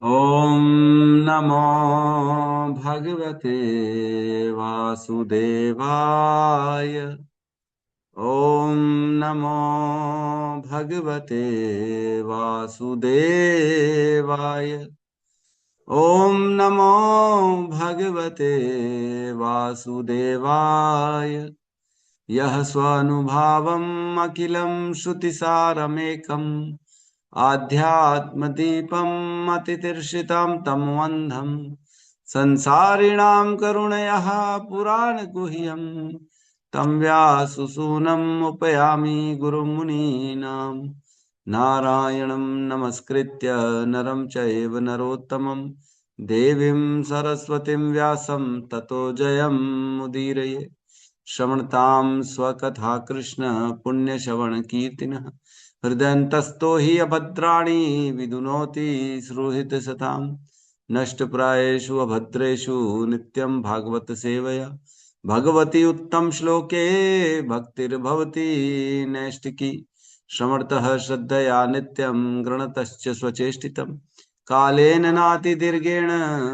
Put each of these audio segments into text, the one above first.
ॐ नमो भगवते वासुदेवाय। ॐ नमो भगवते वासुदेवाय। ॐ नमो भगवते वासुदेवाय। यः स्वानुभावम् अखिलं श्रुतिसारमेकम् आध्यात्मदीपम् अतितीर्षितं तमोऽन्धम् संसारिणां करुणयः पुराणगुह्यम् तं व्याससूनम् उपयामि गुरुमुनीनाम्। नारायणं नमस्कृत्य नरं चैव नरोत्तमं देवीं सरस्वतीं व्यासं ततो जयमुदीरये। श्रवणतां स्वकथा कृष्ण पुण्यश्रवणकीर्तिनः हृदयन्तस्तो हि अभद्राणि विदुनोति श्रुहितसताम्। नष्टप्रायेषु अभद्रेषु नित्यं भागवत सेवया भगवती उत्तम श्लोके भक्तिर्भवति नैष्टिकी। श्रवणतः श्रद्धया नित्यं गृणतश्च स्वचेष्टितम् कालेन नातिदीर्घेण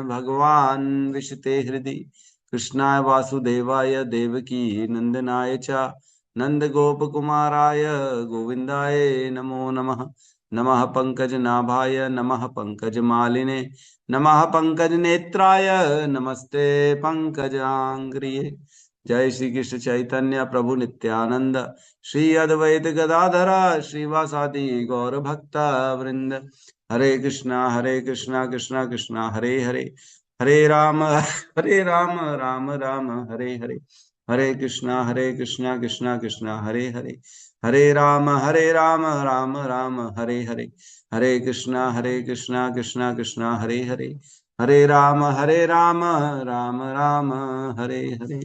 भगवान् विशते हृदि। कृष्णाय वासुदेवाय देवकी नंदनाय च नंदगोपकुमाराय गोविन्दाय नमो नमः। नमः पंकजनाभाय नमः पंकजमालिने नमः पंकजनेत्राय नमस्ते पंकजांग्रिये। जय श्री कृष्ण चैतन्य प्रभु नित्यानंद श्री अद्वैत गदाधर श्रीवासादि गौर भक्ता वृंद। हरे कृष्णा कृष्णा कृष्णा हरे हरे हरे राम राम राम हरे हरे। हरे कृष्णा कृष्णा कृष्णा हरे हरे हरे राम राम राम हरे हरे। हरे कृष्णा कृष्णा कृष्णा हरे हरे हरे राम राम राम हरे हरे।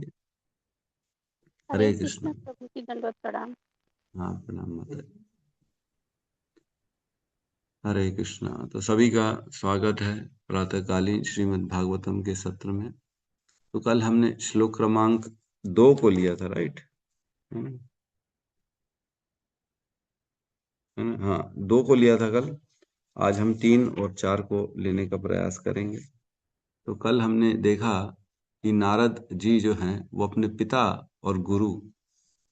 हरे हरे कृष्ण कृष्ण। प्रभु की दंडवत प्रणाम। हाँ प्रणाम माता। हरे कृष्णा। तो सभी का स्वागत है प्रातःकालीन श्रीमद् भागवतम के सत्र में। तो कल हमने श्लोक क्रमांक 2 को लिया था, राइट? है ना? हाँ, 2 को लिया था कल। आज हम 3 और 4 को लेने का प्रयास करेंगे। तो कल हमने देखा कि नारद जी जो हैं वो अपने पिता और गुरु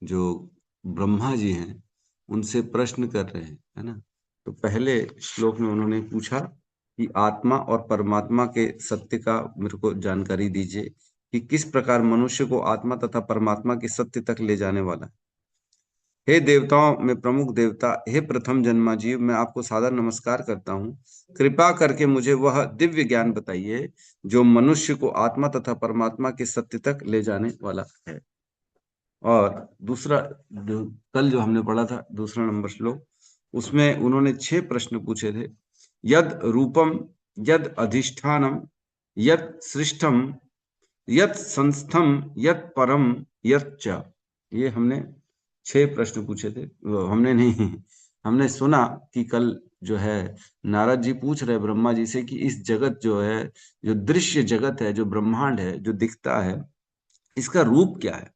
जो ब्रह्मा जी हैं उनसे प्रश्न कर रहे हैं, है ना? तो पहले श्लोक में उन्होंने पूछा कि आत्मा और परमात्मा के सत्य का मेरे को जानकारी दीजिए कि किस प्रकार मनुष्य को आत्मा तथा परमात्मा के सत्य तक ले जाने वाला है। हे देवताओं में प्रमुख देवता, हे प्रथम जन्मा जीव, मैं आपको सादर नमस्कार करता हूँ। कृपा करके मुझे वह दिव्य ज्ञान बताइए जो मनुष्य को आत्मा तथा परमात्मा के सत्य तक ले जाने वाला है। और दूसरा कल जो हमने पढ़ा था दूसरा नंबर श्लोक, उसमें उन्होंने 6 प्रश्न पूछे थे। यद रूपम, यद अधिष्ठानम, यद सृष्टम, यत संस्थम, यत परम, यत च। ये हमने 6 प्रश्न पूछे थे। हमने नहीं, हमने सुना कि कल जो है नारद जी पूछ रहे ब्रह्मा जी से कि इस जगत जो है, जो दृश्य जगत है, जो ब्रह्मांड है, जो दिखता है, इसका रूप क्या है,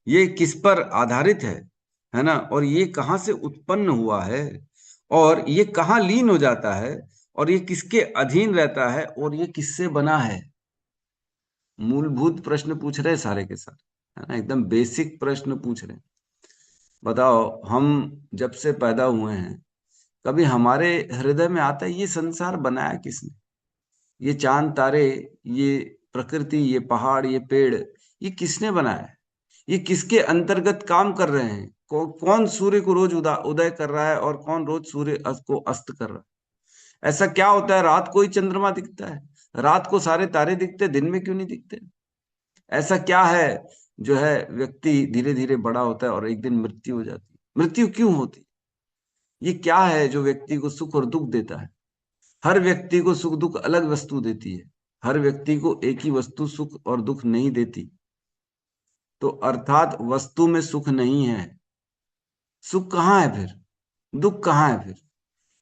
ये किस पर आधारित है ना? और ये कहाँ से उत्पन्न हुआ है, और ये कहाँ लीन हो जाता है, और ये किसके अधीन रहता है, और ये किससे बना है। मूलभूत प्रश्न पूछ रहे सारे के सारे, है ना? एकदम बेसिक प्रश्न पूछ रहे हैं। बताओ, हम जब से पैदा हुए हैं कभी हमारे हृदय में आता है ये संसार बनाया किसने? ये चांद तारे, ये प्रकृति, ये पहाड़, ये पेड़, ये किसने बनाया है? ये किसके अंतर्गत काम कर रहे हैं? कौन सूर्य को रोज उदय कर रहा है और कौन रोज सूर्य को अस्त कर रहा है? ऐसा क्या होता है रात को ही चंद्रमा दिखता है, रात को सारे तारे दिखते हैं, दिन में क्यों नहीं दिखते? ऐसा क्या है जो है व्यक्ति धीरे धीरे बड़ा होता है और एक दिन मृत्यु हो जाती है? मृत्यु क्यों होती है? ये क्या है जो व्यक्ति को सुख और दुख देता है? हर व्यक्ति को सुख दुख अलग वस्तु देती है, हर व्यक्ति को एक ही वस्तु सुख और दुख नहीं देती। तो अर्थात वस्तु में सुख नहीं है। सुख कहाँ है फिर? दुख कहाँ है फिर?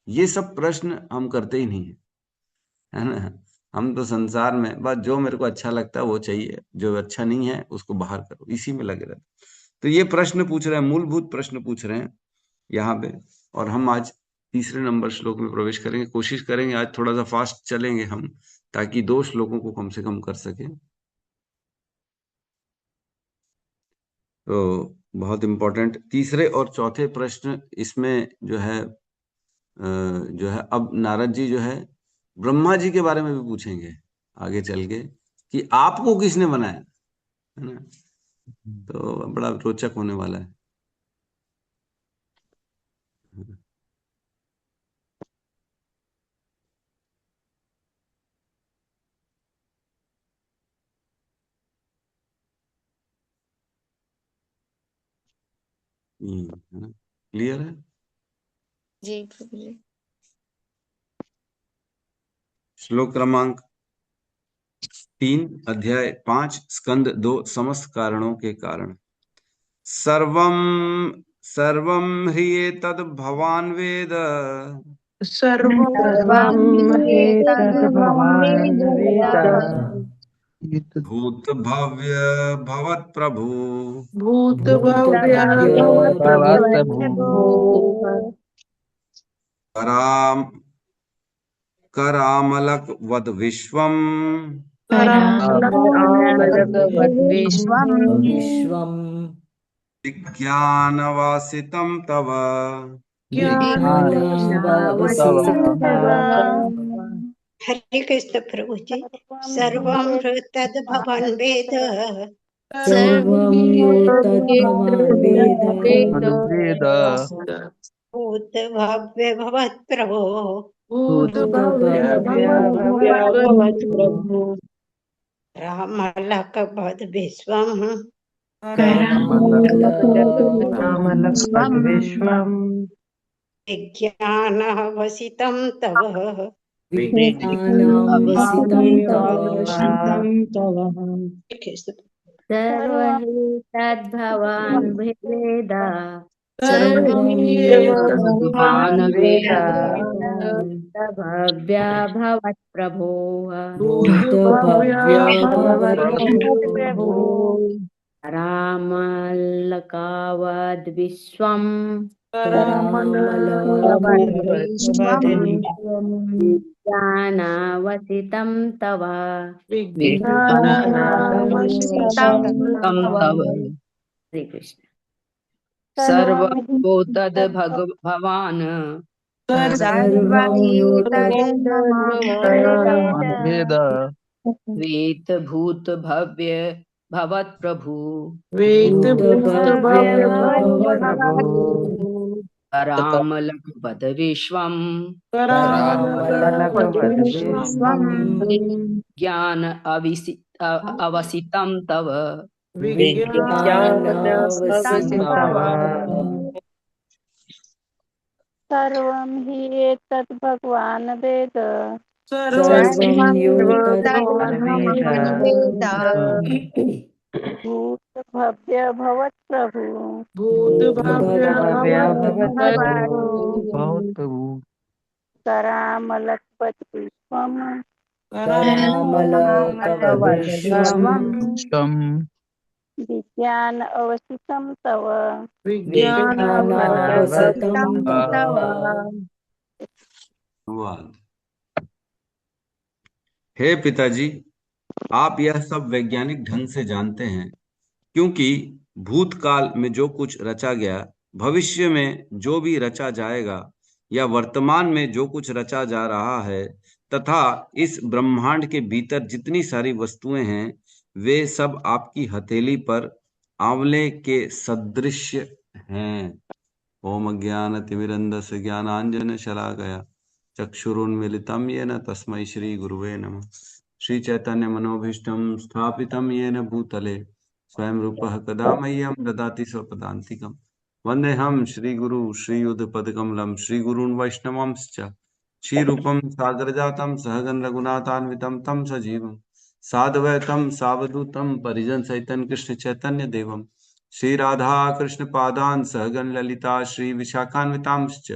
ये सब प्रश्न हम करते ही नहीं है, है ना? हम तो संसार में बस जो मेरे को अच्छा लगता है वो चाहिए, जो अच्छा नहीं है उसको बाहर करो, इसी में लगे रहते। तो ये प्रश्न पूछ रहे हैं, मूलभूत प्रश्न पूछ रहे हैं यहाँ पे। और हम आज तीसरे नंबर श्लोक में प्रवेश करेंगे। कोशिश करेंगे आज थोड़ा सा फास्ट चलेंगे हम, ताकि 2 श्लोकों को कम से कम कर सके। तो बहुत इंपॉर्टेंट तीसरे और चौथे प्रश्न इसमें जो है अब नारद जी जो है ब्रह्मा जी के बारे में भी पूछेंगे आगे चल के, कि आपको किसने बनाया, है ना। तो बड़ा रोचक होने वाला है। है ना, क्लियर है। जी प्रभु जी। श्लोक क्रमांक 3, अध्याय 5, स्कंद 2, समस्त कारणों के कारण। सर्वं सर्वं ह्रियेतद् भवान् वेद, सर्वं सर्वं भवान् ह्येतद्भवान् वेद वेद भूतभव्य भवत्प्रभु, भूतभव्य भवत्प्रभुः भवत्प्रभुः कराम करामलक वद विश्वम्, करामलकवद्विश्वम् विश्वम् विज्ञानवासितं तव, तव ज्ञानवसितं तव हरे कृष्ण प्रभु जी। सर्वं तद्भवान् वेद सर्वं तद्भवान् वेद वेद भूतभव्य भवत्प्रभो भूतभव्य भूतभव्य भवत्प्रभुः रामलकभद्विश्वम् करामलकवद्विश्वम् विज्ञानवसितं तव। विज्ञानं वसितं तव। विज्ञानवसितं तव। सर्वैतद्भवान् वेद सर्वैतद्भवान् वेद भव्य भवत्प्रभोः भूतभव्य भूतभव्य भवत्प्रभुः रामलकावद्विश्वम् करामलकवद्विश्वम् ज्ञानावसितं तव। विज्ञानवसितं तव। श्री कृष्ण। सर्वभूतद्भवान् सर्वं वेद श्वेतभूतभव्य भवत्प्रभु भूतभव्य भवत्प्रभुः रामलकपदविश्वम् करामलकवद्विश्वम् ज्ञान अवसितं तव। विज्ञानावसितं तव। सर्वं हि एतत् भगवान् वेद सर्वं भगवान् वेद भूतभव्य भवत्प्रभु भूतभव्य भूतभव्य भवत्प्रभुः प्रभु करामलक्पद्विश्वम् करामलकवद्विश्वम् करामलकवद्विश्वम् विज्ञान अवसितं तव। विज्ञानावसितं विज्ञानवसितं तव। तव। धन्यवाद। हे पिताजी, आप यह सब वैज्ञानिक ढंग से जानते हैं, क्योंकि भूतकाल में जो कुछ रचा गया, भविष्य में जो भी रचा जाएगा, या वर्तमान में जो कुछ रचा जा रहा है, तथा इस ब्रह्मांड के भीतर जितनी सारी वस्तुएं हैं, वे सब आपकी हथेली पर आंवले के सदृश हैं। ओम अज्ञानतिमिरन्धस्य ज्ञानांजन शलाकया चक्षुरुन्मीलितं येन तस्मै श्री गुरुवे नमः। श्री चैतन्य मनोभीष्टं स्थापितं येन भूतले स्वयं रूपः कदा मह्यं ददाति स्वपदान्तिकं। वन्देऽहं श्रीगुरु श्रीयुतपदकमलं श्रीगुरून् वैष्णवांश्च श्रीरूपं साग्रजातं सहगण रघुनाथान्वितं तं सजीवं साद्वैतं सावधूतं परिजनसहितं कृष्ण चैतन्य देवं श्री राधा कृष्ण पादान् सहगण ललिता श्री विशाखान्वितांश्च।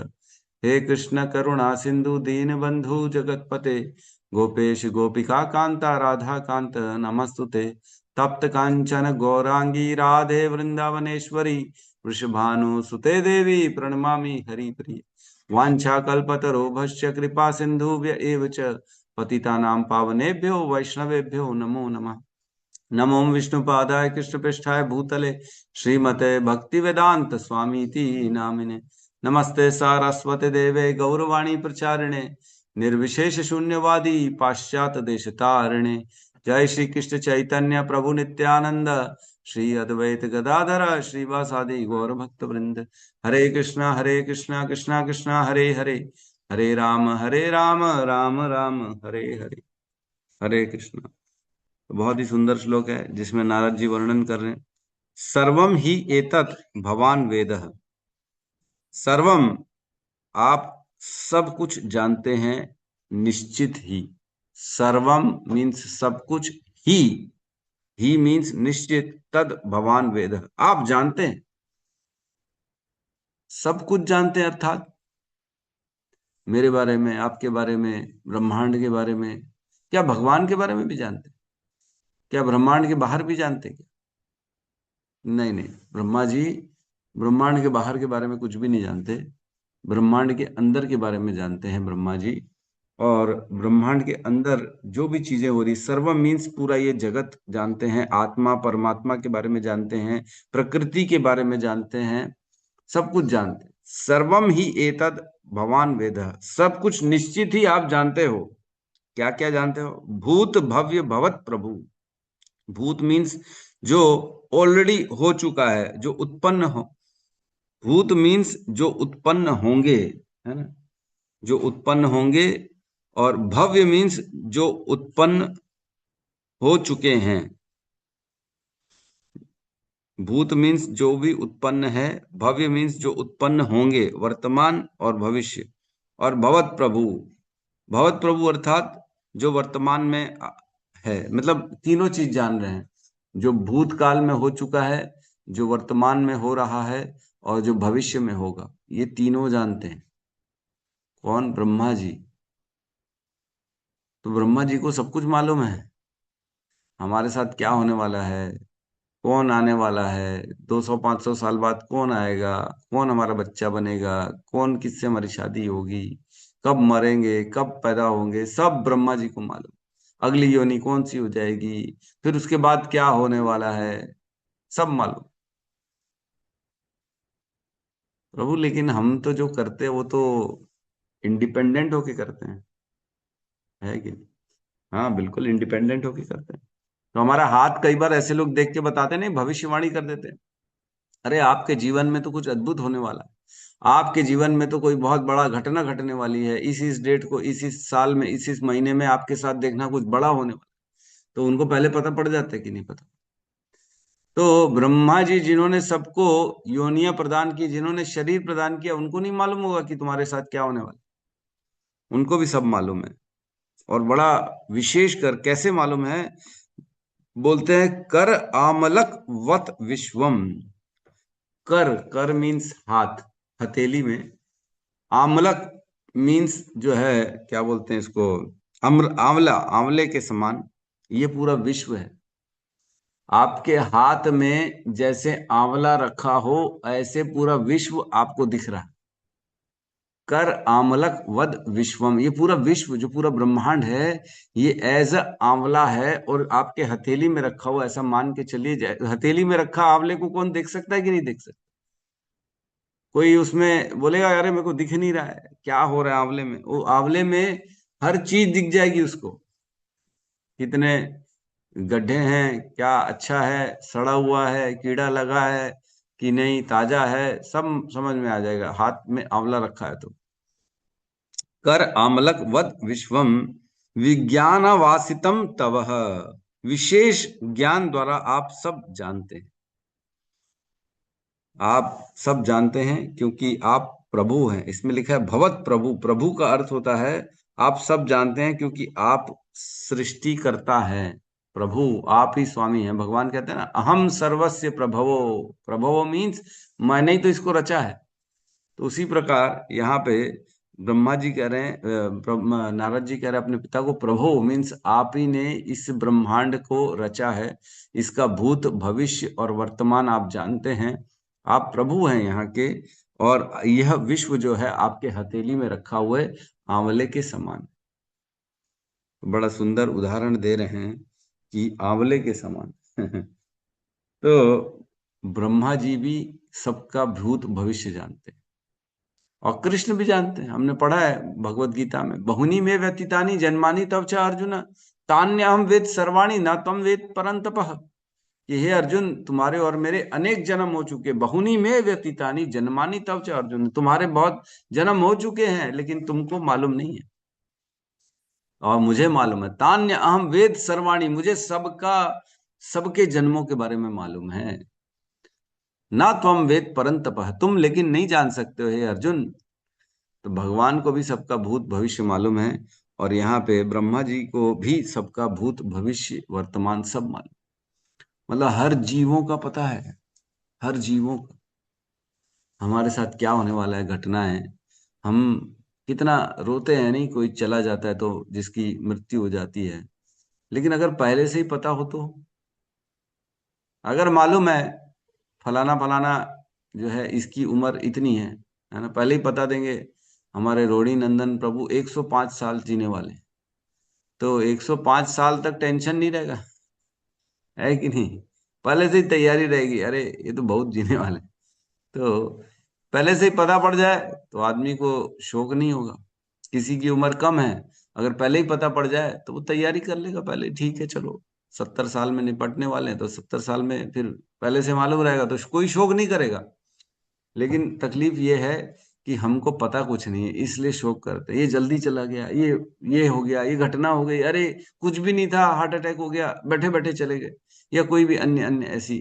हे कृष्ण करुणा सिंधु दीनबंधु जगतपते गोपेश गोपिका कांता राधा कांत नमस्तुते। तप्त कांचन गौरांगी राधे वृंदावनेश्वरी वृषभानुसुते देवी प्रणमामि हरिप्रिय। वाञ्छाकल्पतरुभ्यश्च कृपा सिन्धुभ्य एव च पतितानां पावनेभ्यो वैष्णवेभ्यो नमो नमः। नमो विष्णुपादाय कृष्णपृष्ठाय भूतले श्रीमते भक्तिवेदांत स्वामीति नामिने। नमस्ते सारस्वते देवे गौरवाणी प्रचारिणे निर्विशेष शून्यवादी पाश्चात्य देशतारिणे। जय श्री कृष्ण चैतन्य प्रभु नित्यानंद श्री अद्वैत गदाधर श्रीवासादि गौर भक्त वृंद। हरे कृष्णा कृष्णा कृष्णा हरे हरे, हरे राम राम राम हरे हरे। हरे कृष्णा। बहुत ही सुंदर श्लोक है जिसमें नारद जी वर्णन कर रहे हैं, सर्वम ही एतत् भवान वेदः। सर्वम, आप सब कुछ जानते हैं, निश्चित ही। सर्वम मीन्स सब कुछ, ही मीन्स निश्चित, तद भवान वेदः, आप जानते हैं, सब कुछ जानते हैं, अर्थात मेरे बारे में, आपके बारे में, ब्रह्मांड के बारे में, क्या भगवान के बारे में भी जानते हैं? क्या ब्रह्मांड के बाहर भी जानते हैं क्या? नहीं नहीं, ब्रह्मा जी ब्रह्मांड के बाहर के बारे में कुछ भी नहीं जानते, ब्रह्मांड के अंदर के बारे में जानते हैं ब्रह्मा जी। और ब्रह्मांड के अंदर जो भी चीजें हो रही, सर्वम मीन्स पूरा ये जगत जानते हैं, आत्मा परमात्मा के बारे में जानते हैं, प्रकृति के बारे में जानते हैं, सब कुछ जानते हैं। सर्वम ही एतद भवान वेदः, सब कुछ निश्चित ही आप जानते हो। क्या क्या जानते हो? भूत भव्य भवत प्रभु। भूत मीन्स जो ऑलरेडी हो चुका है, जो उत्पन्न हो। भूत मीन्स जो उत्पन्न होंगे, है ना, जो उत्पन्न होंगे। और भव्य मीन्स जो उत्पन्न हो चुके हैं। भूत मीन्स जो भी उत्पन्न है, भव्य मीन्स जो उत्पन्न होंगे, वर्तमान और भविष्य। और भवत प्रभु, भवत प्रभु अर्थात जो वर्तमान में है, मतलब तीनों चीज जान रहे हैं, जो भूतकाल में हो चुका है, जो वर्तमान में हो रहा है, और जो भविष्य में होगा, ये तीनों जानते हैं। कौन? ब्रह्मा जी। तो ब्रह्मा जी को सब कुछ मालूम है, हमारे साथ क्या होने वाला है, कौन आने वाला है, 200-500 साल बाद कौन आएगा, कौन हमारा बच्चा बनेगा, कौन किससे हमारी शादी होगी, कब मरेंगे, कब पैदा होंगे, सब ब्रह्मा जी को मालूम। अगली योनि कौन सी हो जाएगी, फिर उसके बाद क्या होने वाला है, सब मालूम प्रभु। लेकिन हम तो जो करते हैं वो तो इंडिपेंडेंट होके करते हैं, है कि नहीं? हाँ, बिल्कुल इंडिपेंडेंट होके करते हैं। तो हमारा हाथ कई बार ऐसे लोग देख के बताते नहीं, भविष्यवाणी कर देते हैं, अरे आपके जीवन में तो कुछ अद्भुत होने वाला है, आपके जीवन में तो कोई बहुत बड़ा घटना घटने वाली है, इस डेट को, इस साल में, इस महीने में आपके साथ देखना कुछ बड़ा होने वाला है। तो उनको पहले पता पड़ जाता है कि नहीं पता? तो ब्रह्मा जी जिन्होंने सबको योनियां प्रदान की, जिन्होंने शरीर प्रदान किया, उनको नहीं मालूम होगा कि तुम्हारे साथ क्या होने वाला? उनको भी सब मालूम है। और बड़ा विशेष कर कैसे मालूम है? बोलते हैं कर आमलक वत विश्वम। कर, कर मीन्स हाथ, हथेली में। आमलक मीन्स जो है, क्या बोलते हैं इसको, आंवला, आंवले के समान ये पूरा विश्व है। आपके हाथ में जैसे आंवला रखा हो, ऐसे पूरा विश्व आपको दिख रहा है। कर आमलक वद विश्वम, ये पूरा विश्व, जो पूरा ब्रह्मांड है, ये एज अ आंवला है, और आपके हथेली में रखा हुआ, ऐसा मान के चलिए जाए। हथेली में रखा आंवले को कौन देख सकता है कि नहीं देख सकता? कोई उसमें बोलेगा अरे मेरे को दिख नहीं रहा है, क्या हो रहा है आंवले में? वो आंवले में हर चीज दिख जाएगी उसको, कितने गड्ढे हैं, क्या अच्छा है, सड़ा हुआ है, कीड़ा लगा है कि नहीं, ताजा है, सब समझ में आ जाएगा, हाथ में आंवला रखा है तो। कर आमलक वद विश्वम विज्ञानवासितम तवह, विशेष ज्ञान द्वारा आप सब जानते हैं। आप सब जानते हैं क्योंकि आप प्रभु हैं। इसमें लिखा है भवत प्रभु, प्रभु का अर्थ होता है आप सब जानते हैं, क्योंकि आप सृष्टि करता है। प्रभु आप ही स्वामी हैं। भगवान कहते हैं ना, अहम सर्वस्य प्रभवो। प्रभवो मीन्स मैंने ही तो इसको रचा है। तो उसी प्रकार यहाँ पे ब्रह्मा जी कह रहे हैं, नारद जी कह रहे हैं अपने पिता को, प्रभु मीन्स आप ही ने इस ब्रह्मांड को रचा है, इसका भूत भविष्य और वर्तमान आप जानते हैं, आप प्रभु हैं यहाँ के। और यह विश्व जो है आपके हथेली में रखा हुआ है आंवले के समान। बड़ा सुंदर उदाहरण दे रहे हैं कि आंवले के समान। तो ब्रह्मा जी भी सबका भूत भविष्य जानते हैं और कृष्ण भी जानते हैं। हमने पढ़ा है भगवत गीता में, बहुनी में व्यतीतानि जन्मानि तव च अर्जुन तान्यहम वेद सर्वाणि न तम वेद परंतपः। कि हे अर्जुन, तुम्हारे और मेरे अनेक जन्म हो चुके, बहुनी में व्यतीतानि जन्मानि तव च अर्जुन, तुम्हारे बहुत जन्म हो चुके हैं लेकिन तुमको मालूम नहीं है और मुझे मालूम है। तान्य अहम वेद सर्वाणी, मुझे सबका सबके जन्मों के बारे में मालूम है। ना त्वम वेद परंतपः, तुम लेकिन नहीं जान सकते हो हे अर्जुन। तो भगवान को भी सबका भूत भविष्य मालूम है और यहाँ पे ब्रह्मा जी को भी सबका भूत भविष्य वर्तमान सब मालूम। मतलब हर जीवों का पता है, हर जीवों का हमारे साथ क्या होने वाला है, घटना है। हम कितना रोते हैं नहीं, कोई चला जाता है तो जिसकी मृत्यु हो जाती है, लेकिन अगर पहले से ही पता हो तो, अगर मालूम है फलाना फलाना जो है इसकी उम्र इतनी है ना, पहले ही बता देंगे हमारे रोड़ी नंदन प्रभु 105 साल जीने वाले, तो 105 साल तक टेंशन नहीं रहेगा, है कि नहीं। पहले से ही तैयारी रहेगी, अरे ये तो बहुत जीने वाले। तो पहले से ही पता पड़ जाए तो आदमी को शौक नहीं होगा। किसी की उम्र कम है, अगर पहले ही पता पड़ जाए तो वो तैयारी कर लेगा पहले, ठीक है चलो 70 साल में निपटने वाले हैं तो 70 साल में फिर पहले से मालूम रहेगा तो कोई शौक नहीं करेगा। लेकिन तकलीफ ये है कि हमको पता कुछ नहीं है इसलिए शौक करते हैं। ये जल्दी चला गया, ये हो गया, ये घटना हो गई, अरे कुछ भी नहीं था, हार्ट अटैक हो गया, बैठे बैठे चले गए, या कोई भी अन्य अन्य ऐसी।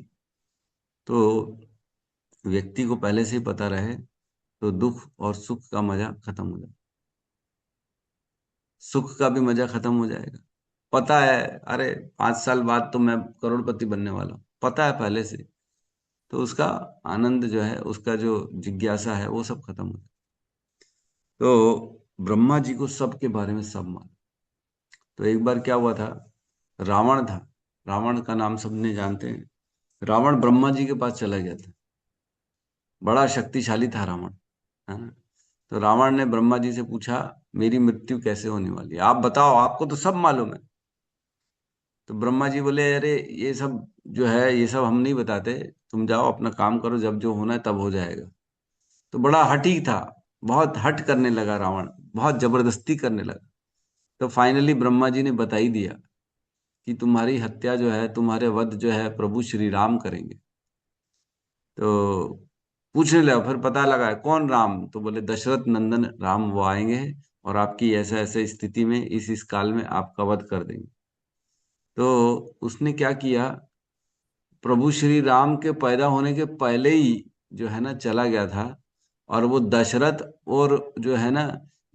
तो व्यक्ति को पहले से ही पता रहे तो दुख और सुख का मजा खत्म हो जाए, सुख का भी मजा खत्म हो जाएगा। पता है अरे 5 साल बाद तो मैं करोड़पति बनने वाला हूँ, पता है पहले से, तो उसका आनंद जो है, उसका जो जिज्ञासा है वो सब खत्म हो जाए। तो ब्रह्मा जी को सबके बारे में सब मालूम। तो एक बार क्या हुआ था, रावण था, रावण का नाम सबने जानते हैं। रावण ब्रह्मा जी के पास चला गया था, बड़ा शक्तिशाली था रावण, है ना। तो रावण ने ब्रह्मा जी से पूछा मेरी मृत्यु कैसे होने वाली है, आप बताओ, आपको तो सब मालूम है। तो ब्रह्मा जी बोले अरे ये सब जो है ये सब हम नहीं बताते, तुम जाओ अपना काम करो, जब जो होना है तब हो जाएगा। तो बड़ा हठी था, बहुत हट करने लगा रावण, बहुत जबरदस्ती करने लगा। तो फाइनली ब्रह्मा जी ने बता ही दिया कि तुम्हारी हत्या जो है, तुम्हारे वध जो है प्रभु श्री राम करेंगे। तो पूछने लगा, फिर पता लगा कौन राम, तो बोले दशरथ नंदन राम वो आएंगे और आपकी ऐसा ऐसे स्थिति में इस काल में आपका वध कर देंगे। तो उसने क्या किया, प्रभु श्री राम के पैदा होने के पहले ही जो है ना चला गया था, और वो दशरथ और जो है ना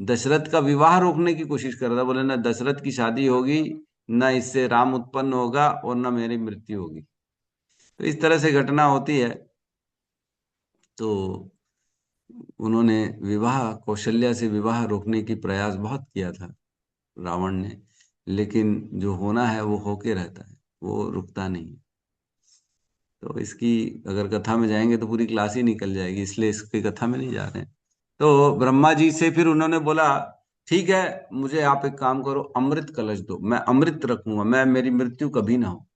दशरथ का विवाह रोकने की कोशिश कर रहा था। बोले ना दशरथ की शादी होगी, ना इससे राम उत्पन्न होगा और ना मेरी मृत्यु होगी। तो इस तरह से घटना होती है। तो उन्होंने विवाह, कौशल्या से विवाह रोकने की प्रयास बहुत किया था रावण ने, लेकिन जो होना है वो होके रहता है, वो रुकता नहीं। तो इसकी अगर कथा में जाएंगे तो पूरी क्लास ही निकल जाएगी, इसलिए इसकी कथा में नहीं जा रहे हैं। तो ब्रह्मा जी से फिर उन्होंने बोला ठीक है, मुझे आप एक काम करो, अमृत कलश दो, मैं अमृत रखूंगा, मैं मेरी मृत्यु कभी ना हो।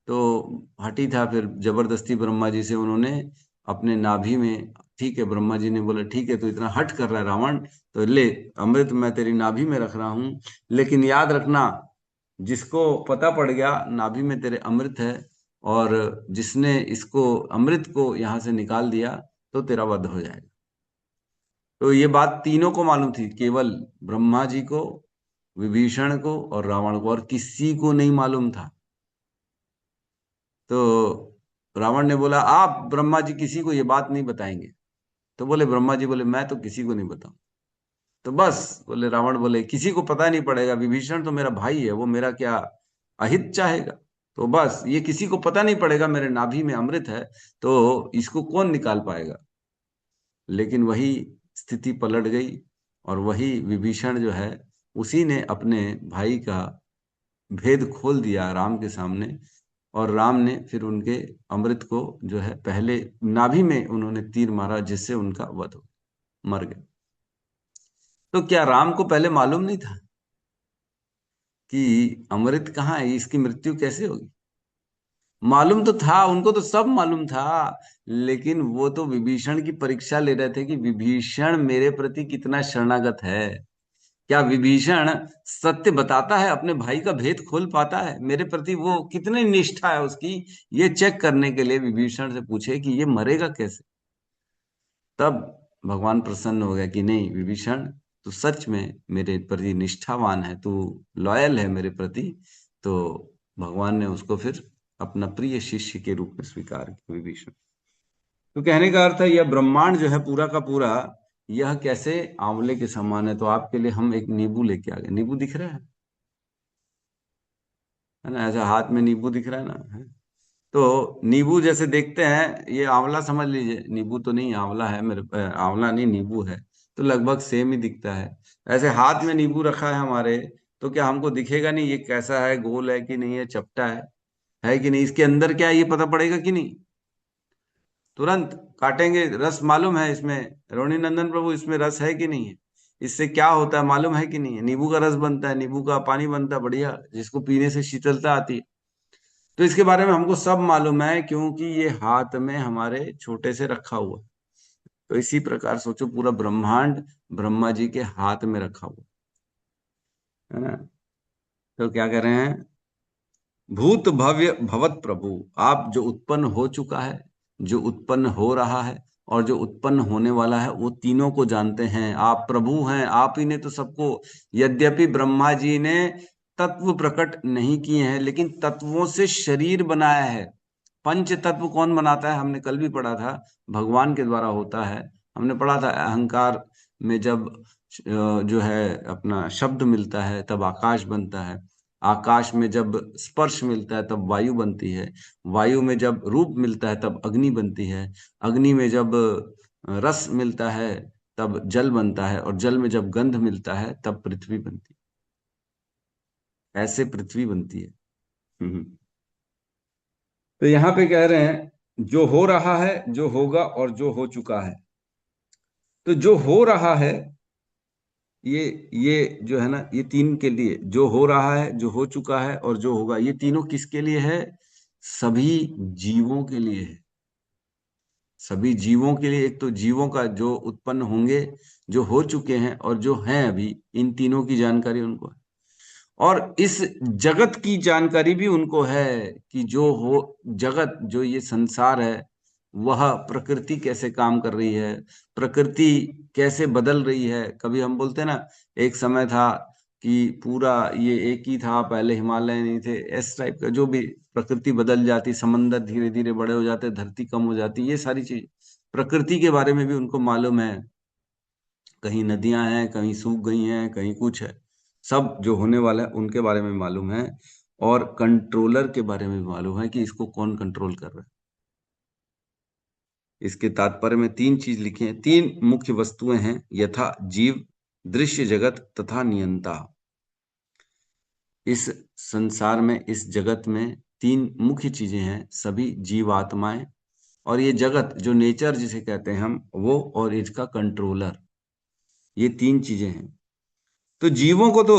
तो हठी था, फिर जबरदस्ती ब्रह्मा जी से उन्होंने अपने नाभि में, ठीक है ब्रह्मा जी ने बोला ठीक है, तो इतना हट कर रहा है रावण, तो ले अमृत मैं तेरी नाभि में रख रहा हूं, लेकिन याद रखना जिसको पता पड़ गया नाभि में तेरे अमृत है और जिसने इसको अमृत को यहां से निकाल दिया तो तेरा वध हो जाएगा। तो ये बात तीनों को मालूम थी, केवल ब्रह्मा जी को, विभीषण को और रावण को, और किसी को नहीं मालूम था। तो रावण ने बोला आप ब्रह्मा जी किसी को ये बात नहीं बताएंगे। तो बोले ब्रह्मा जी बोले मैं तो किसी को नहीं बताऊं। तो बस बोले रावण बोले किसी को पता नहीं पड़ेगा, विभीषण तो मेरा भाई है, वो मेरा क्या अहित चाहेगा, तो बस ये किसी को पता नहीं पड़ेगा मेरे नाभि में अमृत है, तो इसको कौन निकाल पाएगा। लेकिन वही स्थिति पलट गई और वही विभीषण जो है उसी ने अपने भाई का भेद खोल दिया राम के सामने, और राम ने फिर उनके अमृत को जो है पहले नाभि में उन्होंने तीर मारा, जिससे उनका वध हो, मर गए। तो क्या राम को पहले मालूम नहीं था कि अमृत कहाँ है, इसकी मृत्यु कैसे होगी? मालूम तो था, उनको तो सब मालूम था, लेकिन वो तो विभीषण की परीक्षा ले रहे थे कि विभीषण मेरे प्रति कितना शरणागत है। क्या विभीषण सत्य बताता है, अपने भाई का भेद खोल पाता है, मेरे प्रति वो कितनी निष्ठा है उसकी, ये चेक करने के लिए विभीषण से पूछे कि ये मरेगा कैसे। तब भगवान प्रसन्न हो गया कि नहीं विभीषण, तू सच में मेरे प्रति निष्ठावान है, तू लॉयल है मेरे प्रति। तो भगवान ने उसको फिर अपना प्रिय शिष्य के रूप में स्वीकार किया विभीषण। तो कहने का अर्थ है यह ब्रह्मांड जो है पूरा का पूरा, यह कैसे आंवले के समान है। तो आपके लिए हम एक नींबू लेके आ गए। नींबू दिख रहा है ना, ऐसा हाथ में नींबू दिख रहा है ना। तो नींबू जैसे देखते हैं, ये आंवला समझ लीजिए, नींबू तो नहीं, आंवला है मेरे, आंवला नहीं नींबू है, तो लगभग सेम ही दिखता है। ऐसे हाथ में नींबू रखा है हमारे, तो क्या हमको दिखेगा नहीं ये कैसा है, गोल है कि नहीं है, चपटा है कि नहीं, इसके अंदर क्या है ये पता पड़ेगा कि नहीं? तुरंत काटेंगे, रस मालूम है इसमें, रोहिणी नंदन प्रभु इसमें रस है कि नहीं है, इससे क्या होता है मालूम है कि नहीं है? नींबू का रस बनता है, नींबू का पानी बनता है बढ़िया, जिसको पीने से शीतलता आती है। तो इसके बारे में हमको सब मालूम है, क्योंकि ये हाथ में हमारे छोटे से रखा हुआ है। तो इसी प्रकार सोचो पूरा ब्रह्मांड ब्रह्मा जी के हाथ में रखा हुआ है ना। तो क्या कह रहे हैं, भूत भव्य भवत प्रभु, आप जो उत्पन्न हो चुका है, जो उत्पन्न हो रहा है और जो उत्पन्न होने वाला है, वो तीनों को जानते हैं। आप प्रभु हैं, आप ही ने तो सबको, यद्यपि ब्रह्मा जी ने तत्व प्रकट नहीं किए हैं, लेकिन तत्वों से शरीर बनाया है। पंच तत्व कौन बनाता है, हमने कल भी पढ़ा था, भगवान के द्वारा होता है। हमने पढ़ा था अहंकार में जब जो है अपना शब्द मिलता है तब आकाश बनता है, आकाश में जब स्पर्श मिलता है तब वायु बनती है, वायु में जब रूप मिलता है तब अग्नि बनती है, अग्नि में जब रस मिलता है तब जल बनता है, और जल में जब गंध मिलता है तब पृथ्वी बनती है। ऐसे पृथ्वी बनती है। तो यहाँ पे कह रहे हैं जो हो रहा है, जो होगा और जो हो चुका है। तो जो हो रहा है, ये जो है ना, ये तीन के लिए, जो हो रहा है, जो हो चुका है और जो होगा, ये तीनों किसके लिए है? सभी जीवों के लिए है। सभी जीवों के लिए। एक तो जीवों का जो उत्पन्न होंगे, जो हो चुके हैं और जो हैं अभी, इन तीनों की जानकारी उनको है। और इस जगत की जानकारी भी उनको है कि जो हो, जगत जो ये संसार है, वह प्रकृति कैसे काम कर रही है, प्रकृति कैसे बदल रही है। कभी हम बोलते हैं ना, एक समय था कि पूरा ये एक ही था, पहले हिमालय नहीं थे, इस टाइप का जो भी, प्रकृति बदल जाती, समंदर धीरे धीरे बड़े हो जाते, धरती कम हो जाती, ये सारी चीज प्रकृति के बारे में भी उनको मालूम है। कहीं नदियां हैं, कहीं सूख गई हैं, कहीं कुछ है, सब जो होने वाला है उनके बारे में मालूम है। और कंट्रोलर के बारे में भी मालूम है कि इसको कौन कंट्रोल कर रहा है। इसके तात्पर्य में तीन चीज लिखी है, तीन मुख्य वस्तुएं हैं, यथा जीव, दृश्य जगत तथा नियंता। इस संसार में, इस जगत में तीन मुख्य चीजें हैं, सभी जीवात्माएं और ये जगत जो नेचर जिसे कहते हैं हम, वो और इसका कंट्रोलर, ये तीन चीजें हैं। तो जीवों को तो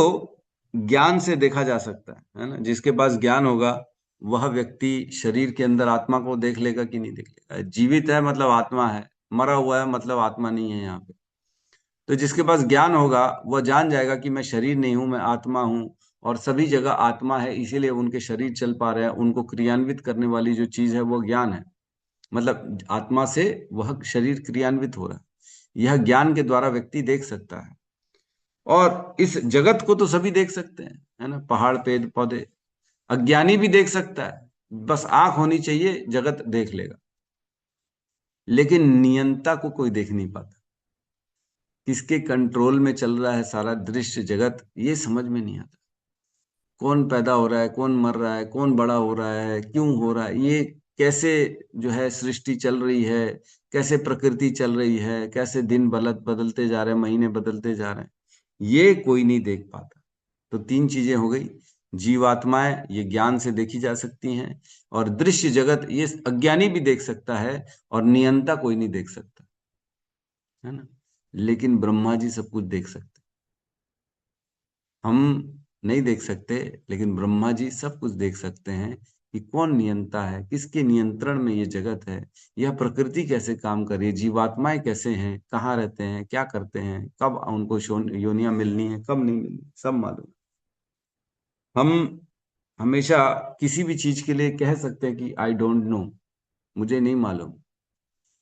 ज्ञान से देखा जा सकता है ना, जिसके पास ज्ञान होगा वह व्यक्ति शरीर के अंदर आत्मा को देख लेगा कि नहीं देख लेगा। जीवित है मतलब आत्मा है, मरा हुआ है मतलब आत्मा नहीं है यहाँ पे। तो जिसके पास ज्ञान होगा वह जान जाएगा कि मैं शरीर नहीं हूं, मैं आत्मा हूं, और सभी जगह आत्मा है, इसीलिए उनके शरीर चल पा रहे हैं। उनको क्रियान्वित करने वाली जो चीज है वो ज्ञान है, मतलब आत्मा से वह शरीर क्रियान्वित हो रहा है। यह ज्ञान के द्वारा व्यक्ति देख सकता है। और इस जगत को तो सभी देख सकते हैं, है ना, पहाड़ पेड़ पौधे, अज्ञानी भी देख सकता है, बस आंख होनी चाहिए, जगत देख लेगा। लेकिन नियंता को कोई देख नहीं पाता, किसके कंट्रोल में चल रहा है सारा दृश्य जगत, ये समझ में नहीं आता। कौन पैदा हो रहा है, कौन मर रहा है, कौन बड़ा हो रहा है, क्यों हो रहा है, ये कैसे जो है सृष्टि चल रही है, कैसे प्रकृति चल रही है, कैसे दिन बदलते जा रहे हैं, महीने बदलते जा रहे हैं, ये कोई नहीं देख पाता। तो तीन चीजें हो गई, जीवात्माएं ये ज्ञान से देखी जा सकती हैं, और दृश्य जगत ये अज्ञानी भी देख सकता है, और नियंता कोई नहीं देख सकता, है ना। लेकिन ब्रह्मा जी सब कुछ देख सकते, हम नहीं देख सकते, लेकिन ब्रह्मा जी सब कुछ देख सकते हैं कि कौन नियंता है, किसके नियंत्रण में ये जगत है, यह प्रकृति कैसे काम कर रही है, जीवात्माएं कैसे हैं, कहाँ रहते हैं, क्या करते हैं, कब उनको योनियां मिलनी है, कब नहीं मिलनी, सब मालूम। हम हमेशा किसी भी चीज के लिए कह सकते हैं कि आई डोंट नो, मुझे नहीं मालूम,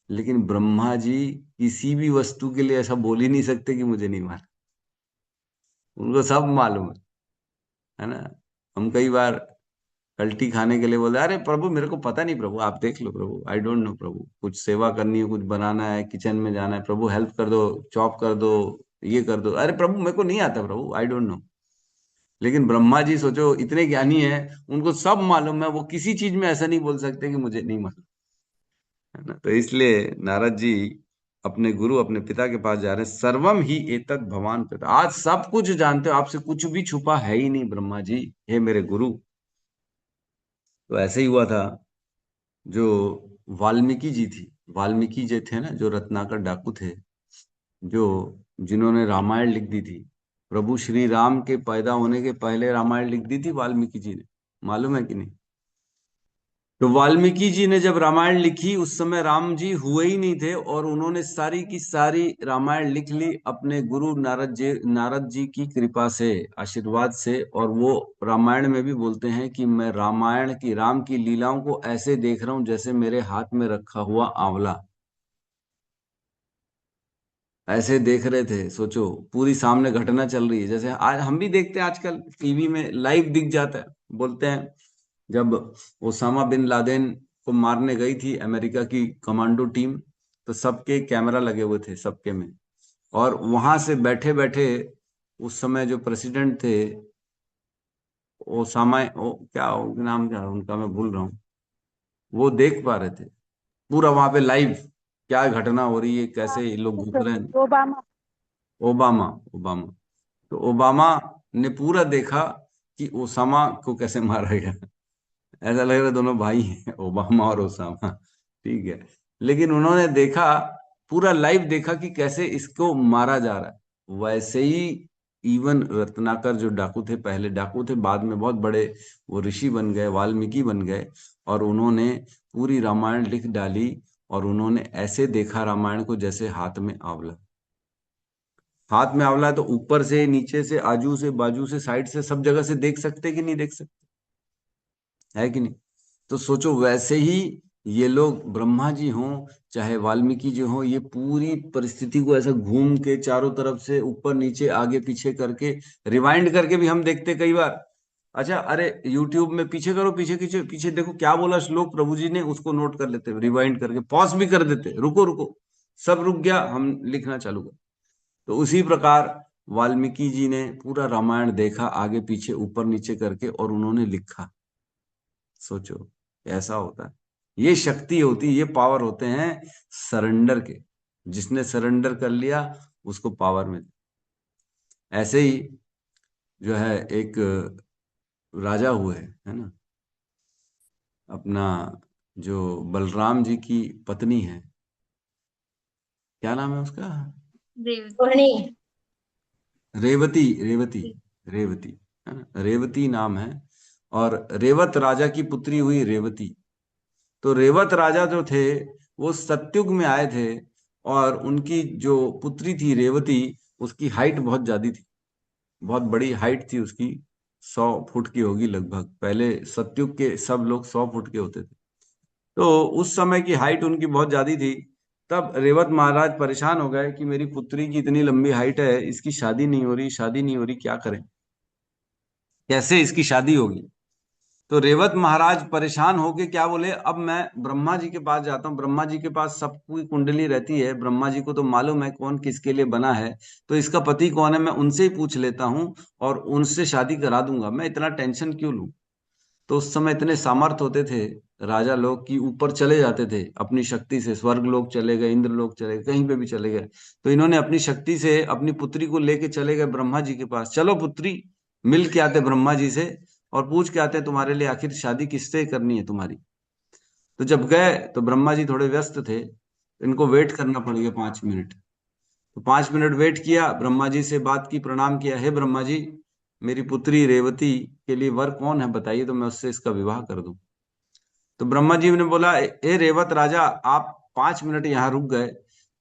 लेकिन ब्रह्मा जी किसी भी वस्तु के लिए ऐसा बोल ही नहीं सकते कि मुझे नहीं मालूम, उनको सब मालूम है ना। हम कई बार कल्टी खाने के लिए बोलते, अरे प्रभु मेरे को पता नहीं, प्रभु आप देख लो, प्रभु आई डोंट नो, प्रभु कुछ सेवा करनी है, कुछ बनाना है, किचन में जाना है, प्रभु हेल्प कर दो, चॉप कर दो, ये कर दो, अरे प्रभु मेरे को नहीं आता, प्रभु आई डोंट नो। लेकिन ब्रह्मा जी सोचो इतने ज्ञानी है, उनको सब मालूम है, वो किसी चीज में ऐसा नहीं बोल सकते कि मुझे नहीं मालूम, है ना। तो इसलिए नारद जी अपने गुरु, अपने पिता के पास जा रहे हैं। सर्वम ही एतत् भवान पिता, आज सब कुछ जानते हो, आपसे कुछ भी छुपा है ही नहीं ब्रह्मा जी, हे मेरे गुरु। तो ऐसे ही हुआ था, जो वाल्मीकि जी थी, वाल्मीकि जी थे ना, जो रत्नाकर डाकू थे, जो जिन्होंने रामायण लिख दी थी, प्रभु श्री राम के पैदा होने के पहले रामायण लिख दी थी वाल्मीकि जी ने, मालूम है कि नहीं। तो वाल्मीकि जी ने जब रामायण लिखी, उस समय राम जी हुए ही नहीं थे, और उन्होंने सारी की सारी रामायण लिख ली अपने गुरु नारद जी की कृपा से, आशीर्वाद से। और वो रामायण में भी बोलते हैं कि मैं रामायण की, राम की लीलाओं को ऐसे देख रहा हूं जैसे मेरे हाथ में रखा हुआ आंवला, ऐसे देख रहे थे। सोचो पूरी सामने घटना चल रही है, जैसे आज हम भी देखते हैं, आजकल टीवी में लाइव दिख जाता है। बोलते हैं जब ओसामा बिन लादेन को मारने गई थी अमेरिका की कमांडो टीम, तो सबके कैमरा लगे हुए थे, सबके में। और वहां से बैठे बैठे उस समय जो प्रेसिडेंट थे, ओसामा क्या नाम, क्या उनका, मैं भूल रहा हूँ, वो देख पा रहे थे पूरा वहां पे लाइव क्या घटना हो रही है, कैसे ये लोग घुस रहे हैं। ओबामा। Obama, Obama. तो ओबामा ने पूरा देखा कि ओसामा को कैसे मारा गया। ऐसा लग रहा है दोनों भाई हैं, ओबामा और ओसामा, ठीक है। लेकिन उन्होंने देखा, पूरा लाइव देखा कि कैसे इसको मारा जा रहा है। वैसे ही इवन रत्नाकर जो डाकू थे, पहले डाकू थे, बाद में बहुत बड़े वो ऋषि बन गए, वाल्मीकि बन गए, और उन्होंने पूरी रामायण लिख डाली। और उन्होंने ऐसे देखा रामायण को जैसे हाथ में आंवला, हाथ में आंवला है तो ऊपर से, नीचे से, आजू से, बाजू से, साइड से, सब जगह से देख सकते कि नहीं देख सकते, है कि नहीं। तो सोचो वैसे ही ये लोग, ब्रह्मा जी हों चाहे वाल्मीकि जी हों, ये पूरी परिस्थिति को ऐसा घूम के चारों तरफ से, ऊपर नीचे, आगे पीछे करके, रिवाइंड करके भी हम देखते कई बार। अच्छा, अरे यूट्यूब में पीछे करो, पीछे पीछे पीछे देखो क्या बोला श्लोक प्रभु जी ने, उसको नोट कर लेते, रिवाइंड करके पॉज भी कर देते, रुको रुको, सब रुक गया, हम लिखना चालू कर। तो उसी प्रकार वाल्मीकि जी ने पूरा रामायण देखा, आगे पीछे, ऊपर नीचे करके, और उन्होंने लिखा। सोचो ऐसा होता है, ये शक्ति होती है, ये पावर होते हैं सरेंडर के। जिसने सरेंडर कर लिया उसको पावर मिलती। ऐसे ही जो है एक राजा हुए, है ना, अपना जो बलराम जी की पत्नी है, क्या नाम है उसका, रोहिणी। रेवती, रेवती, रेवती, है ना, रेवती नाम है। और रेवत राजा की पुत्री हुई रेवती। तो रेवत राजा जो थे वो सतयुग में आए थे, और उनकी जो पुत्री थी रेवती, उसकी हाइट बहुत ज्यादा थी, बहुत बड़ी हाइट थी उसकी, 100 फुट की होगी लगभग। पहले सतयुग के सब लोग 100 फुट के होते थे। तो उस समय की हाइट उनकी बहुत ज्यादा थी। तब रेवत महाराज परेशान हो गए कि मेरी पुत्री की इतनी लंबी हाइट है, इसकी शादी नहीं हो रही, शादी नहीं हो रही, क्या करें, कैसे इसकी शादी होगी। तो रेवत महाराज परेशान होके क्या बोले, अब मैं ब्रह्मा जी के पास जाता हूँ, ब्रह्मा जी के पास सबकी कुंडली रहती है, ब्रह्मा जी को तो मालूम है कौन किसके लिए बना है, तो इसका पति कौन है, मैं उनसे ही पूछ लेता हूँ और उनसे शादी करा दूंगा, मैं इतना टेंशन क्यों लूं। तो उस समय इतने सामर्थ होते थे राजा लोग कि ऊपर चले जाते थे अपनी शक्ति से, स्वर्ग लोग चले गए, इंद्र लोग चले गए, कहीं पे भी चले गए। तो इन्होंने अपनी शक्ति से अपनी पुत्री को लेके चले गए ब्रह्मा जी के पास, चलो पुत्री, मिल के आते ब्रह्मा जी से, और पूछ के आते हैं तुम्हारे लिए आखिर शादी किससे करनी है तुम्हारी। तो जब गए तो ब्रह्मा जी थोड़े व्यस्त थे, इनको वेट करना पड़ गया 5 मिनट। तो 5 मिनट वेट किया, ब्रह्मा जी से बात की, प्रणाम किया, हे ब्रह्मा जी, मेरी पुत्री रेवती के लिए वर कौन है बताइए, तो मैं उससे इसका विवाह कर दूं। तो ब्रह्मा जी ने बोला, ए रेवत राजा, आप 5 मिनट यहाँ रुक गए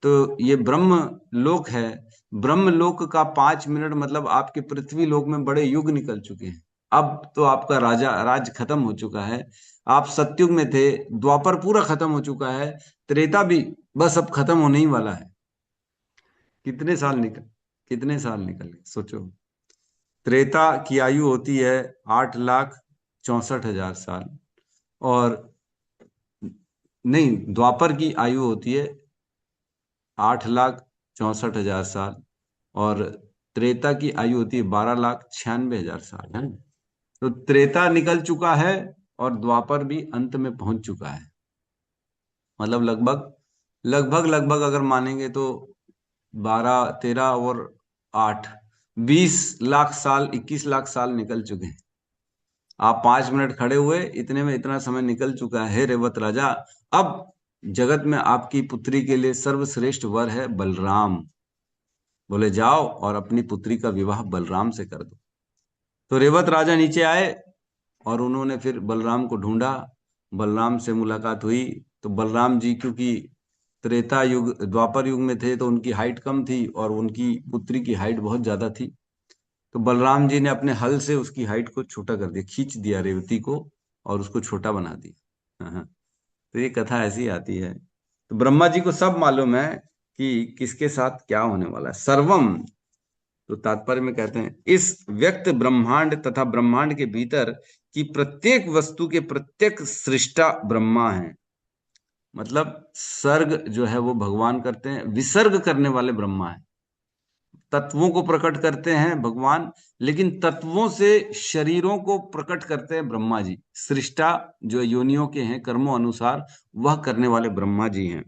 तो ये ब्रह्म लोक है, ब्रह्म लोक का 5 मिनट मतलब आपके पृथ्वी लोक में बड़े युग निकल चुके हैं। अब तो आपका राज खत्म हो चुका है। आप सतयुग में थे, द्वापर पूरा खत्म हो चुका है, त्रेता भी बस अब खत्म होने ही वाला है। कितने साल निकल गए सोचो। त्रेता की आयु होती है 8,64,000 साल, और नहीं, द्वापर की आयु होती है 8,64,000 साल, और त्रेता की आयु होती है 12,96,000 साल, है ना? तो त्रेता निकल चुका है और द्वापर भी अंत में पहुंच चुका है। मतलब लगभग लगभग लगभग अगर मानेंगे तो 12, 13 और 8, 20 लाख साल, 21 लाख साल निकल चुके हैं। आप 5 मिनट खड़े हुए, इतने में इतना समय निकल चुका है। हे रेवत राजा, अब जगत में आपकी पुत्री के लिए सर्वश्रेष्ठ वर है बलराम। बोले जाओ और अपनी पुत्री का विवाह बलराम से कर दो। तो रेवत राजा नीचे आए और उन्होंने फिर बलराम को ढूंढा, बलराम से मुलाकात हुई। तो बलराम जी क्योंकि त्रेता युग द्वापर युग में थे तो उनकी हाइट कम थी और उनकी पुत्री की हाइट बहुत ज्यादा थी। तो बलराम जी ने अपने हल से उसकी हाइट को छोटा कर दिया, खींच दिया रेवती को और उसको छोटा बना दिया। हाँ, तो ये कथा ऐसी आती है। तो ब्रह्मा जी को सब मालूम है कि किसके साथ क्या होने वाला है। सर्वम, तो तात्पर्य में कहते हैं इस व्यक्त ब्रह्मांड तथा ब्रह्मांड के भीतर की प्रत्येक वस्तु के प्रत्येक सृष्टा ब्रह्मा है। मतलब सर्ग जो है वो भगवान करते हैं, विसर्ग करने वाले ब्रह्मा है। तत्वों को प्रकट करते हैं भगवान, लेकिन तत्वों से शरीरों को प्रकट करते हैं ब्रह्मा जी। सृष्टा जो योनियों के हैं कर्मों अनुसार, वह करने वाले ब्रह्मा जी हैं।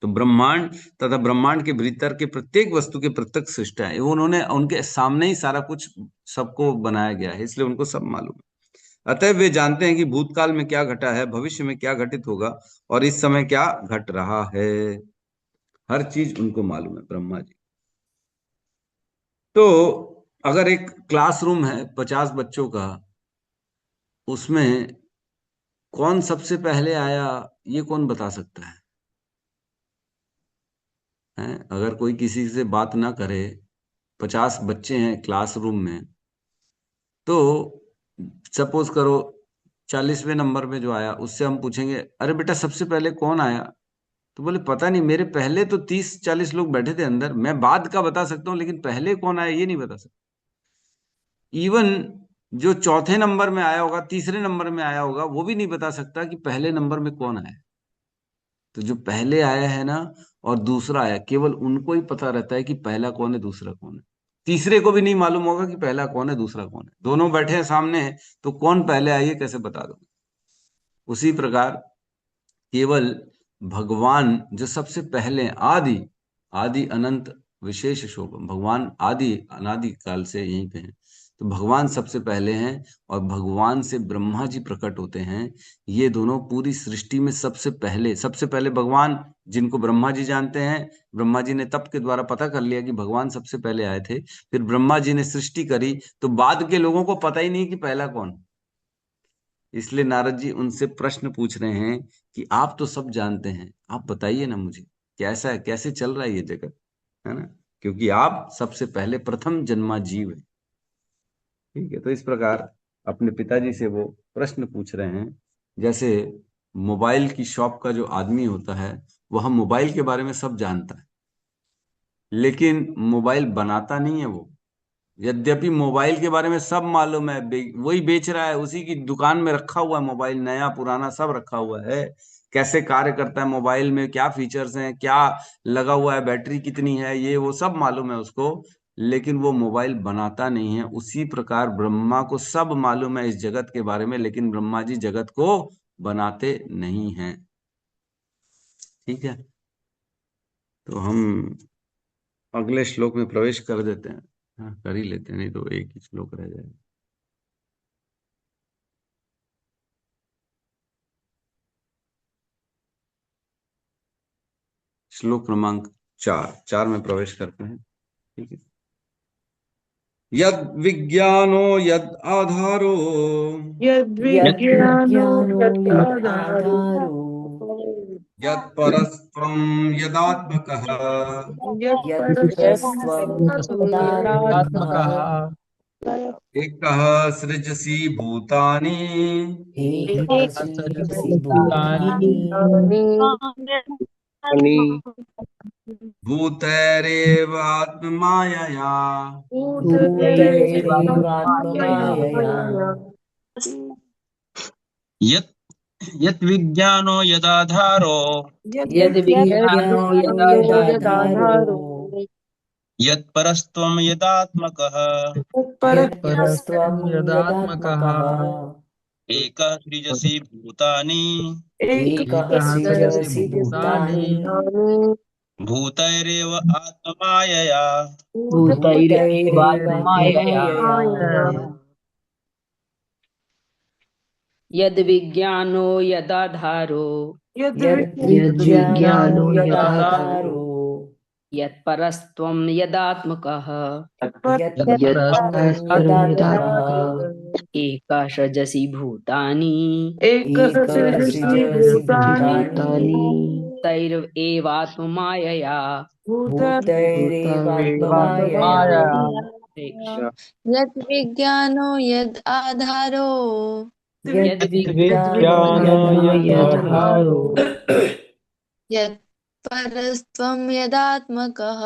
तो ब्रह्मांड तथा ब्रह्मांड के भीतर के प्रत्येक वस्तु के प्रत्येक सृष्टा है, वो उन्होंने उनके सामने ही सारा कुछ सबको बनाया गया है, इसलिए उनको सब मालूम है। अतः वे जानते हैं कि भूतकाल में क्या घटा है, भविष्य में क्या घटित होगा और इस समय क्या घट रहा है। हर चीज उनको मालूम है ब्रह्मा जी। तो अगर एक क्लासरूम है 50 बच्चों का, उसमें कौन सबसे पहले आया ये कौन बता सकता है? अगर कोई किसी से बात ना करे, 50 बच्चे हैं क्लासरूम में, तो सपोज करो 40वें नंबर में जो आया उससे हम पूछेंगे, अरे बेटा सबसे पहले कौन आया? तो बोले पता नहीं, मेरे पहले तो 30-40 लोग बैठे थे अंदर, मैं बाद का बता सकता हूँ लेकिन पहले कौन आया ये नहीं बता सकता। इवन जो चौथे नंबर में आया होगा, तीसरे नंबर में आया होगा, वो भी नहीं बता सकता कि पहले नंबर में कौन आया। तो जो पहले आया है ना और दूसरा आया, केवल उनको ही पता रहता है कि पहला कौन है दूसरा कौन है। तीसरे को भी नहीं मालूम होगा कि पहला कौन है दूसरा कौन है। दोनों बैठे हैं सामने हैं, तो कौन पहले आइए कैसे बता दो। उसी प्रकार केवल भगवान जो सबसे पहले आदि आदि अनंत विशेष शोभम, भगवान आदि अनादि काल से यहीं पे हैं, तो भगवान सबसे पहले हैं और भगवान से ब्रह्मा जी प्रकट होते हैं। ये दोनों पूरी सृष्टि में सबसे पहले भगवान, जिनको ब्रह्मा जी जानते हैं, ब्रह्मा जी ने तप के द्वारा पता कर लिया कि भगवान सबसे पहले आए थे, फिर ब्रह्मा जी ने सृष्टि करी, तो बाद के लोगों को पता ही नहीं कि पहला कौन। इसलिए नारद जी उनसे प्रश्न पूछ रहे हैं कि आप तो सब जानते हैं, आप बताइए ना मुझे कैसा है, कैसे चल रहा है ये जगत, है ना? क्योंकि आप सबसे पहले प्रथम जन्मा जीव है। ठीक है, तो इस प्रकार अपने पिताजी से वो प्रश्न पूछ रहे हैं। जैसे मोबाइल की शॉप का जो आदमी होता है, वह मोबाइल के बारे में सब जानता है, लेकिन मोबाइल बनाता नहीं है वो। यद्यपि मोबाइल के बारे में सब मालूम है, वही बेच रहा है, उसी की दुकान में रखा हुआ है मोबाइल, नया पुराना सब रखा हुआ है। कैसे कार्य करता है मोबाइल में, क्या फीचर्स हैं, क्या लगा हुआ है, बैटरी कितनी है, ये वो सब मालूम है उसको, लेकिन वो मोबाइल बनाता नहीं है। उसी प्रकार ब्रह्मा को सब मालूम है इस जगत के बारे में, लेकिन ब्रह्मा जी जगत को बनाते नहीं हैं। ठीक है, तो हम अगले श्लोक में प्रवेश कर देते हैं। हाँ, कर ही लेते हैं, नहीं तो एक ही श्लोक रह जाएगा। श्लोक क्रमांक 4 में प्रवेश करते हैं। ठीक है। यद विज्ञानो यद आधारो यद्विज्ञानो यद्विज्ञानो यद परस्त्वं यदात्मकः यत्परस्त्वं यदात्मकः एकः सृजसि भूतानि सृजसि भूतानि भूतैरेव आत्ममायया भूतैरेवात्ममायया यत् यत् विज्ञानो यदाधारो यद्विज्ञानो यदाधारो यत् परस्त्वं यदात्मकः यत्परस्त्वं यदात्मकः एकः सृजसि भूतानि एकः सृजसि भूतानि भूतैरेव आत्ममायया भूतैरेवात्ममायया यद्विज्ञानो यदाधारो यद्विज्ञानो यदाधारो यत्परस्त्वं यदात्मकः यत्परस्त्वं यदात्मकः एकः सृजसि भूतानि एकः सृजसि भूतानि तैरेवात्ममायया भूतैरेवात्ममायया यद् विज्ञानो यद् आधारो यद्विज्ञानो यदाधारो यत् परस्त्वं यदात्मकः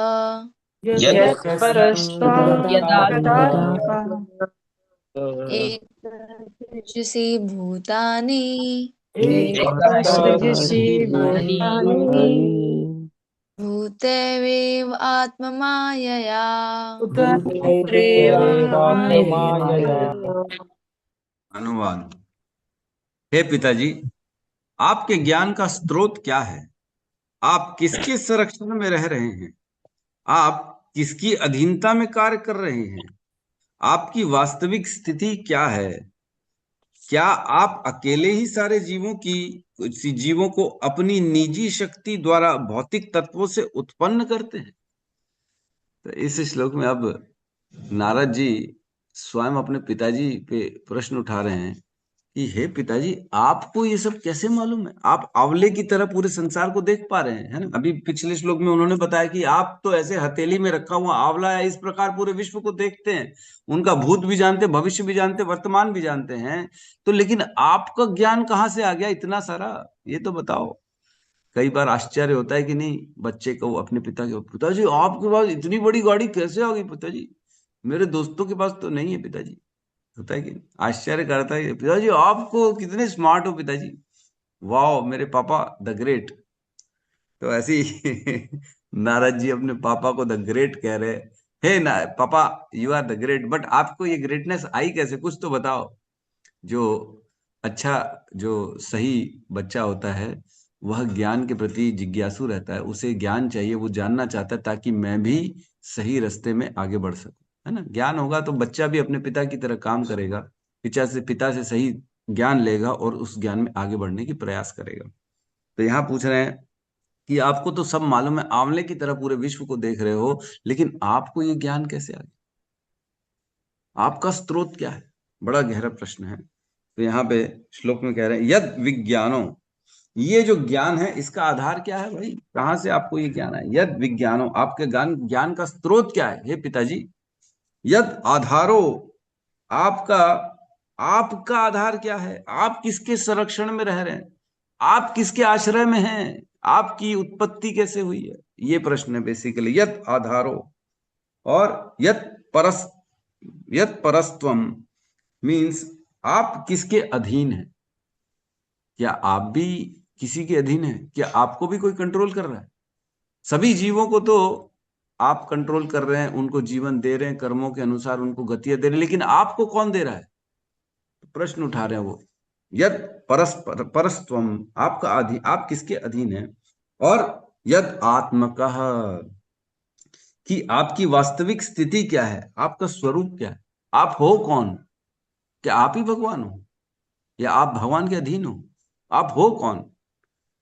यत्परस्त्वं यदात्मकः एकसृजसि भूतानि एकः सृजसि भूतानि भूतैरेव आत्ममायया भूतैरेवात्ममायया। अनुवाद। हे पिताजी, आपके ज्ञान का स्रोत क्या है? आप किसके संरक्षण में रह रहे हैं? आप किसकी अधीनता में कार्य कर रहे हैं? आपकी वास्तविक स्थिति क्या है? क्या आप अकेले ही सारे जीवों को अपनी निजी शक्ति द्वारा भौतिक तत्वों से उत्पन्न करते हैं? तो इस श्लोक में अब नारद जी स्वयं अपने पिताजी पे प्रश्न उठा रहे हैं कि हे पिताजी, आपको ये सब कैसे मालूम है? आप आंवले की तरह पूरे संसार को देख पा रहे हैं, है ना? अभी पिछले श्लोक में उन्होंने बताया कि आप तो ऐसे हथेली में रखा हुआ आंवला है, इस प्रकार पूरे विश्व को देखते हैं, उनका भूत भी जानते, भविष्य भी जानते, वर्तमान भी जानते हैं। तो लेकिन आपका ज्ञान कहाँ से आ गया इतना सारा? ये तो बताओ। कई बार आश्चर्य होता है कि नहीं बच्चे को अपने पिता के, पिताजी आपके पास इतनी बड़ी गाड़ी कैसे आ गई? पिताजी मेरे दोस्तों के पास तो नहीं है। पिताजी होता है कि आश्चर्य करता है, पिताजी आपको कितने स्मार्ट हो पिताजी, वाह मेरे पापा द ग्रेट। तो ऐसे ही नारद जी अपने पापा को द ग्रेट कह रहे, हे ना पापा you are the great, but आपको ये ग्रेटनेस आई कैसे? कुछ तो बताओ। जो अच्छा, जो सही बच्चा होता है वह ज्ञान के प्रति जिज्ञासु रहता है, उसे ज्ञान चाहिए, वो जानना चाहता है ताकि मैं भी सही रास्ते में आगे बढ़ सकूं, है ना? ज्ञान होगा तो बच्चा भी अपने पिता की तरह काम करेगा, पिता से सही ज्ञान लेगा और उस ज्ञान में आगे बढ़ने की प्रयास करेगा। तो यहाँ पूछ रहे हैं कि आपको तो सब मालूम है, आंवले की तरह पूरे विश्व को देख रहे हो, लेकिन आपको ये ज्ञान कैसे आ गया? आपका स्रोत क्या है? बड़ा गहरा प्रश्न है। तो यहाँ पे श्लोक में कह रहे हैं यद विज्ञानो, ये जो ज्ञान है इसका आधार क्या है भाई? कहां से आपको ये ज्ञान है? यद विज्ञानो, आपके ज्ञान का स्रोत क्या है हे पिताजी? यद आधारो, आपका आधार क्या है? आप किसके संरक्षण में रह रहे हैं? आप किसके आश्रय में हैं? आपकी उत्पत्ति कैसे हुई है? ये प्रश्न है बेसिकली। यद आधारो और यद परस्त्वम मीन्स आप किसके अधीन हैं? क्या आप भी किसी के अधीन हैं? क्या आपको भी कोई कंट्रोल कर रहा है? सभी जीवों को तो आप कंट्रोल कर रहे हैं, उनको जीवन दे रहे हैं, कर्मों के अनुसार उनको गतियां दे रहे हैं, लेकिन आपको कौन दे रहा है? प्रश्न उठा रहे हैं वो। यद परस्त्वम, आप किसके अधीन हैं? और यद आत्मकः, कि आपकी वास्तविक स्थिति क्या है? आपका स्वरूप क्या है? आप हो कौन? क्या आप ही भगवान हो या आप भगवान के अधीन हो? आप हो कौन?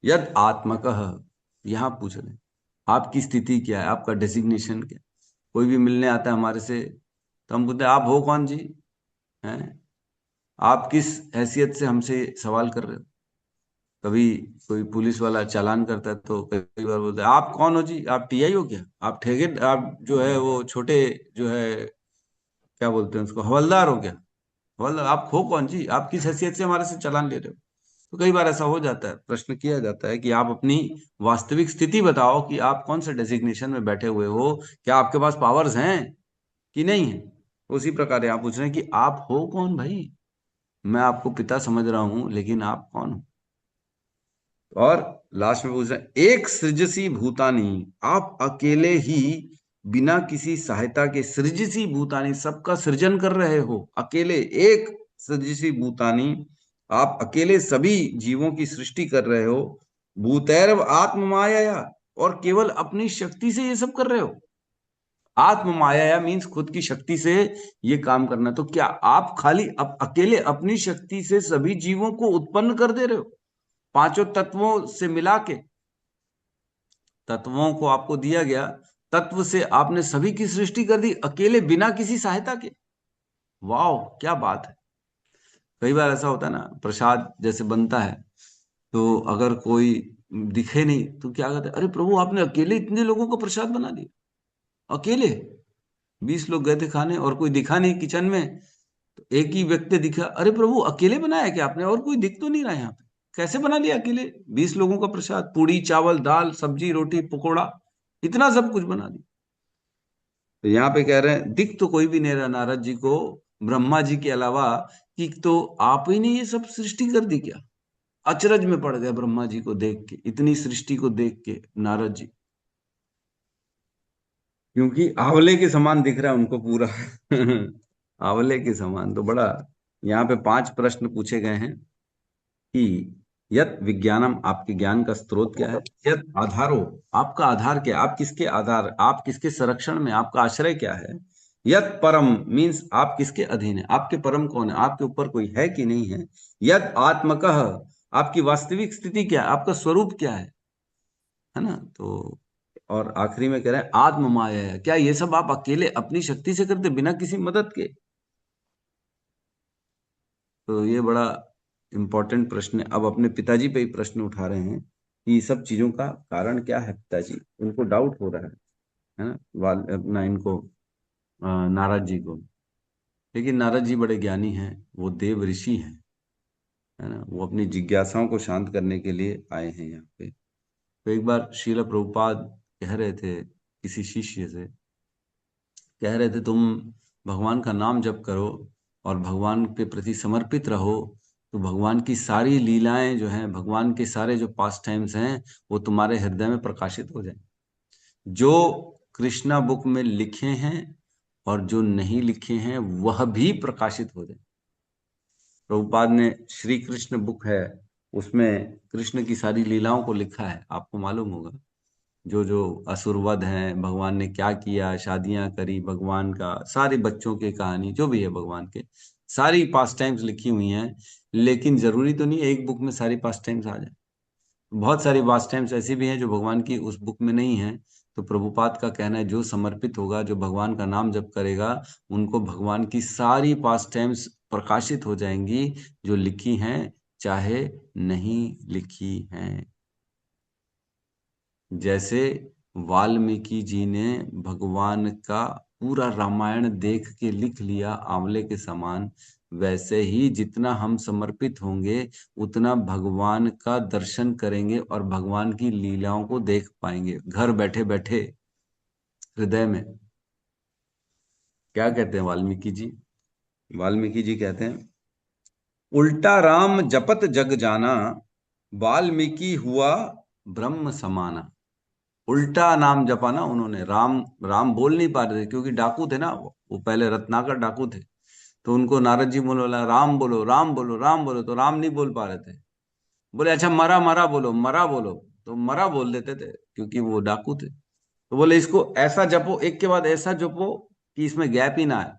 यद आत्मकः, यहां पूछ रहे आपकी स्थिति क्या है, आपका डेजिग्नेशन क्या है। कोई भी मिलने आता है हमारे से तो हम पूछते हैं आप हो कौन जी, हैं, आप किस हैसियत से हमसे सवाल कर रहे हो। कभी कोई पुलिस वाला चालान करता है तो कई बार बोलते हैं आप कौन हो जी, आप टीआई हो क्या, आप ठेके, आप जो है वो छोटे जो है क्या बोलते हैं उसको, हवलदार हो क्या, हवलदार आप हो कौन जी, आप किस हैसियत से हमारे से चालान ले रहे हो। तो कई बार ऐसा हो जाता है, प्रश्न किया जाता है कि आप अपनी वास्तविक स्थिति बताओ कि आप कौन से डेजिग्नेशन में बैठे हुए हो, क्या आपके पास पावर्स हैं कि नहीं है। उसी प्रकार यहाँ पूछ रहे हैं कि आप हो कौन भाई, मैं आपको पिता समझ रहा हूं लेकिन आप कौन हो। और लास्ट में पूछ रहे हैं एक सृजसी भूतानी, आप अकेले ही बिना किसी सहायता के, सृजसी भूतानी सबका सृजन कर रहे हो, अकेले एक सृजसी भूतानी, आप अकेले सभी जीवों की सृष्टि कर रहे हो, भूतैर्व आत्म माया, और केवल अपनी शक्ति से ये सब कर रहे हो। आत्म माया मीन्स खुद की शक्ति से ये काम करना। तो क्या आप खाली अकेले अपनी शक्ति से सभी जीवों को उत्पन्न कर दे रहे हो, पांचों तत्वों से मिला के, तत्वों को आपको दिया गया, तत्व से आपने सभी की सृष्टि कर दी अकेले बिना किसी सहायता के। वाह क्या बात है। कई बार ऐसा होता है ना, प्रसाद जैसे बनता है तो अगर कोई दिखे नहीं तो क्या कहते हैं, अरे प्रभु आपने अकेले इतने लोगों को प्रसाद बना दिया, अकेले 20 लोग गए थे खाने और कोई दिखा नहीं किचन में, तो एक ही व्यक्ति दिखा, अरे प्रभु अकेले बनाया क्या आपने, और कोई दिख तो नहीं रहा यहाँ पे, कैसे बना लिया अकेले 20 लोगों का प्रसाद, पूड़ी चावल दाल सब्जी रोटी पकोड़ा, इतना सब कुछ बना दिया। तो यहाँ पे कह रहे हैं दिख तो कोई भी नहीं रहा नारद जी को ब्रह्मा जी के अलावा, कि तो आप ही ने ये सब सृष्टि कर दी क्या। अचरज में पड़ गए ब्रह्मा जी को देख के, इतनी सृष्टि को देख के नारद जी, क्योंकि आंवले के समान दिख रहा है उनको पूरा आंवले के समान। तो बड़ा यहाँ पे 5 प्रश्न पूछे गए हैं कि यत विज्ञानम, आपके ज्ञान का स्रोत क्या है, यत आधारो, आपका आधार क्या है, आप किसके आधार, आप किसके संरक्षण में, आपका आश्रय क्या है, यत परम मीन्स आप किसके अधीन है, आपके परम कौन है, आपके ऊपर कोई है कि नहीं है, यत आत्मकः, आपकी वास्तविक स्थिति क्या है, आपका स्वरूप क्या है ना। तो और आखिरी में कह रहे हैं आत्म माया है, क्या ये सब आप अकेले अपनी शक्ति से करते बिना किसी मदद के। तो ये बड़ा इंपॉर्टेंट प्रश्न है। अब अपने पिताजी पे ही प्रश्न उठा रहे हैं कि सब चीजों का कारण क्या है, पिताजी उनको डाउट हो रहा है ना, अपना इनको नारद जी को। लेकिन नारद जी बड़े ज्ञानी हैं, वो देव ऋषि हैं, है ना, वो अपनी जिज्ञासाओं को शांत करने के लिए आए हैं यहाँ पे। तो एक बार श्रील प्रभुपाद कह रहे थे किसी शिष्य से, कह रहे थे तुम भगवान का नाम जप करो और भगवान के प्रति समर्पित रहो, तो भगवान की सारी लीलाएं जो हैं, भगवान के सारे जो पास्ट टाइम्स हैं वो तुम्हारे हृदय में प्रकाशित हो जाए, जो कृष्णा बुक में लिखे हैं और जो नहीं लिखे हैं वह भी प्रकाशित हो जाए। प्रभुपाद ने श्री कृष्ण बुक है, उसमें कृष्ण की सारी लीलाओं को लिखा है, आपको मालूम होगा, जो जो असुरवध हैं, भगवान ने क्या किया, शादियां करी भगवान का, सारे बच्चों की कहानी जो भी है भगवान के, सारी पास्ट टाइम्स लिखी हुई हैं। लेकिन जरूरी तो नहीं है एक बुक में सारी पास्ट टाइम्स आ जाए, बहुत सारी पास्ट टाइम्स ऐसी भी हैं जो भगवान की उस बुक में नहीं है। तो प्रभुपाद का कहना है जो समर्पित होगा, जो भगवान का नाम जप करेगा, उनको भगवान की सारी पास्ट टाइम्स प्रकाशित हो जाएंगी, जो लिखी हैं चाहे नहीं लिखी हैं। जैसे वाल्मीकि जी ने भगवान का पूरा रामायण देख के लिख लिया आंवले के समान, वैसे ही जितना हम समर्पित होंगे उतना भगवान का दर्शन करेंगे और भगवान की लीलाओं को देख पाएंगे घर बैठे बैठे हृदय में। क्या कहते हैं वाल्मीकि जी, वाल्मीकि जी कहते हैं उल्टा राम जपत जग जाना, वाल्मीकि हुआ ब्रह्म समाना। उल्टा नाम जपा ना उन्होंने, राम राम बोल नहीं पा रहे थे क्योंकि डाकू थे ना, वो पहले रत्नाकर डाकू थे। तो उनको नारद जी बोलो राम बोलो राम बोलो राम बोलो, तो राम नहीं बोल पा रहे थे। बोले अच्छा मरा मरा बोलो मरा बोलो, तो मरा बोल देते थे क्योंकि वो डाकू थे। तो बोले इसको ऐसा जपो, एक के बाद ऐसा जपो कि इसमें गैप ही ना आए।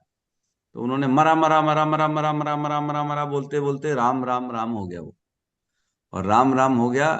तो उन्होंने मरा मरा मरा मरा मरा मरा मरा मरा मरा बोलते बोलते राम राम राम हो गया वो, और राम राम हो गया।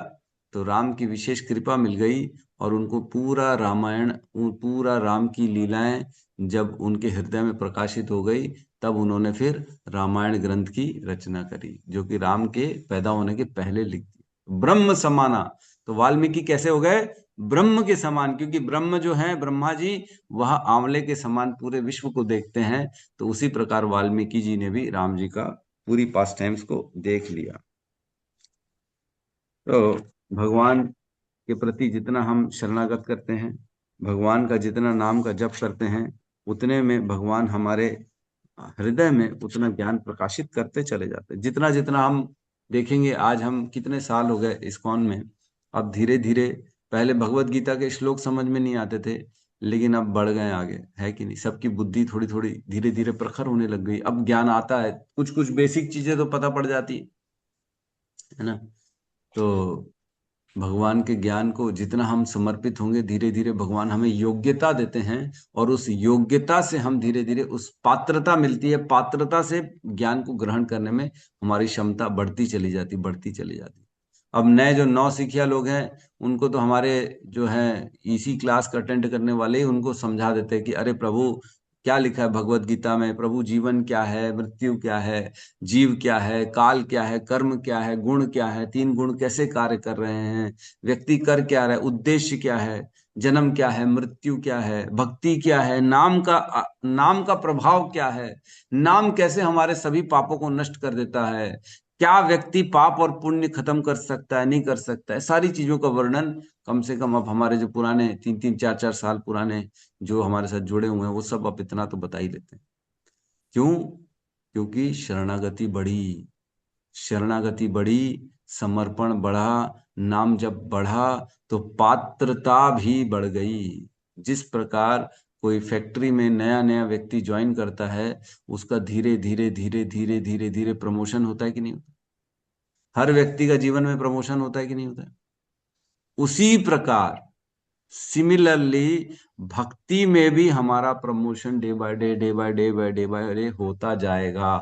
तो राम की विशेष कृपा मिल गई और उनको पूरा रामायण, पूरा राम की लीलाएं जब उनके हृदय में प्रकाशित हो गई, तब उन्होंने फिर रामायण ग्रंथ की रचना करी, जो कि राम के पैदा होने के पहले लिख दी। ब्रह्म समाना, तो वाल्मीकि कैसे हो गए? ब्रह्म के समान, क्योंकि ब्रह्म जो है, ब्रह्मा जी, वह आंवले के समान पूरे विश्व को देखते हैं। तो उसी प्रकार वाल्मीकि जी ने भी राम जी का पूरी पास्ट टाइम्स को देख लिया। तो भगवान के प्रति जितना हम शरणागत करते हैं, भगवान का जितना नाम का जप करते हैं, उतने में भगवान हमारे हृदय में उतना ज्ञान प्रकाशित करते चले जाते हैं। जितना जितना हम देखेंगे, आज हम कितने साल हो गए इस्कॉन में, अब धीरे धीरे, पहले भगवत गीता के श्लोक समझ में नहीं आते थे, लेकिन अब बढ़ गए आगे, है कि नहीं? सबकी बुद्धि थोड़ी थोड़ी धीरे धीरे प्रखर होने लग गई, अब ज्ञान आता है, कुछ कुछ बेसिक चीजें तो पता पड़ जाती है ना। तो भगवान के ज्ञान को जितना हम समर्पित होंगे, धीरे धीरे भगवान हमें योग्यता देते हैं, और उस योग्यता से हम धीरे धीरे, उस पात्रता मिलती है, पात्रता से ज्ञान को ग्रहण करने में हमारी क्षमता बढ़ती चली जाती, बढ़ती चली जाती। अब नए जो नौसिखिया लोग हैं, उनको तो हमारे जो है इसी क्लास का अटेंड करने वाले ही उनको समझा देते हैं कि अरे प्रभु, क्या लिखा है भगवत गीता में? प्रभु, जीवन क्या है, मृत्यु क्या है, जीव क्या है, काल क्या है, कर्म क्या है, गुण क्या है, तीन गुण कैसे कार्य कर रहे हैं, व्यक्ति कर क्या रहा है, उद्देश्य क्या है, जन्म क्या है, मृत्यु क्या है, भक्ति क्या है, नाम का प्रभाव क्या है, नाम कैसे हमारे सभी पापों को नष्ट कर देता है, क्या व्यक्ति पाप और पुण्य खत्म कर सकता है, नहीं कर सकता है, सारी चीजों का वर्णन कम से कम अब हमारे जो पुराने 3-3, 4-4 साल पुराने जो हमारे साथ जुड़े हुए हैं, वो सब अब इतना तो बता ही देते हैं। क्यों? क्योंकि शरणागति बढ़ी, शरणागति बढ़ी, समर्पण बढ़ा, नाम जब बढ़ा, तो पात्रता भी बढ़ गई। जिस प्रकार कोई फैक्ट्री में नया नया व्यक्ति ज्वाइन करता है, उसका धीरे धीरे धीरे धीरे धीरे धीरे प्रमोशन होता है कि नहीं होता? हर व्यक्ति का जीवन में प्रमोशन होता है कि नहीं होता है? उसी प्रकार सिमिलरली भक्ति में भी हमारा promotion day by day, day by day, by day by day होता जाएगा।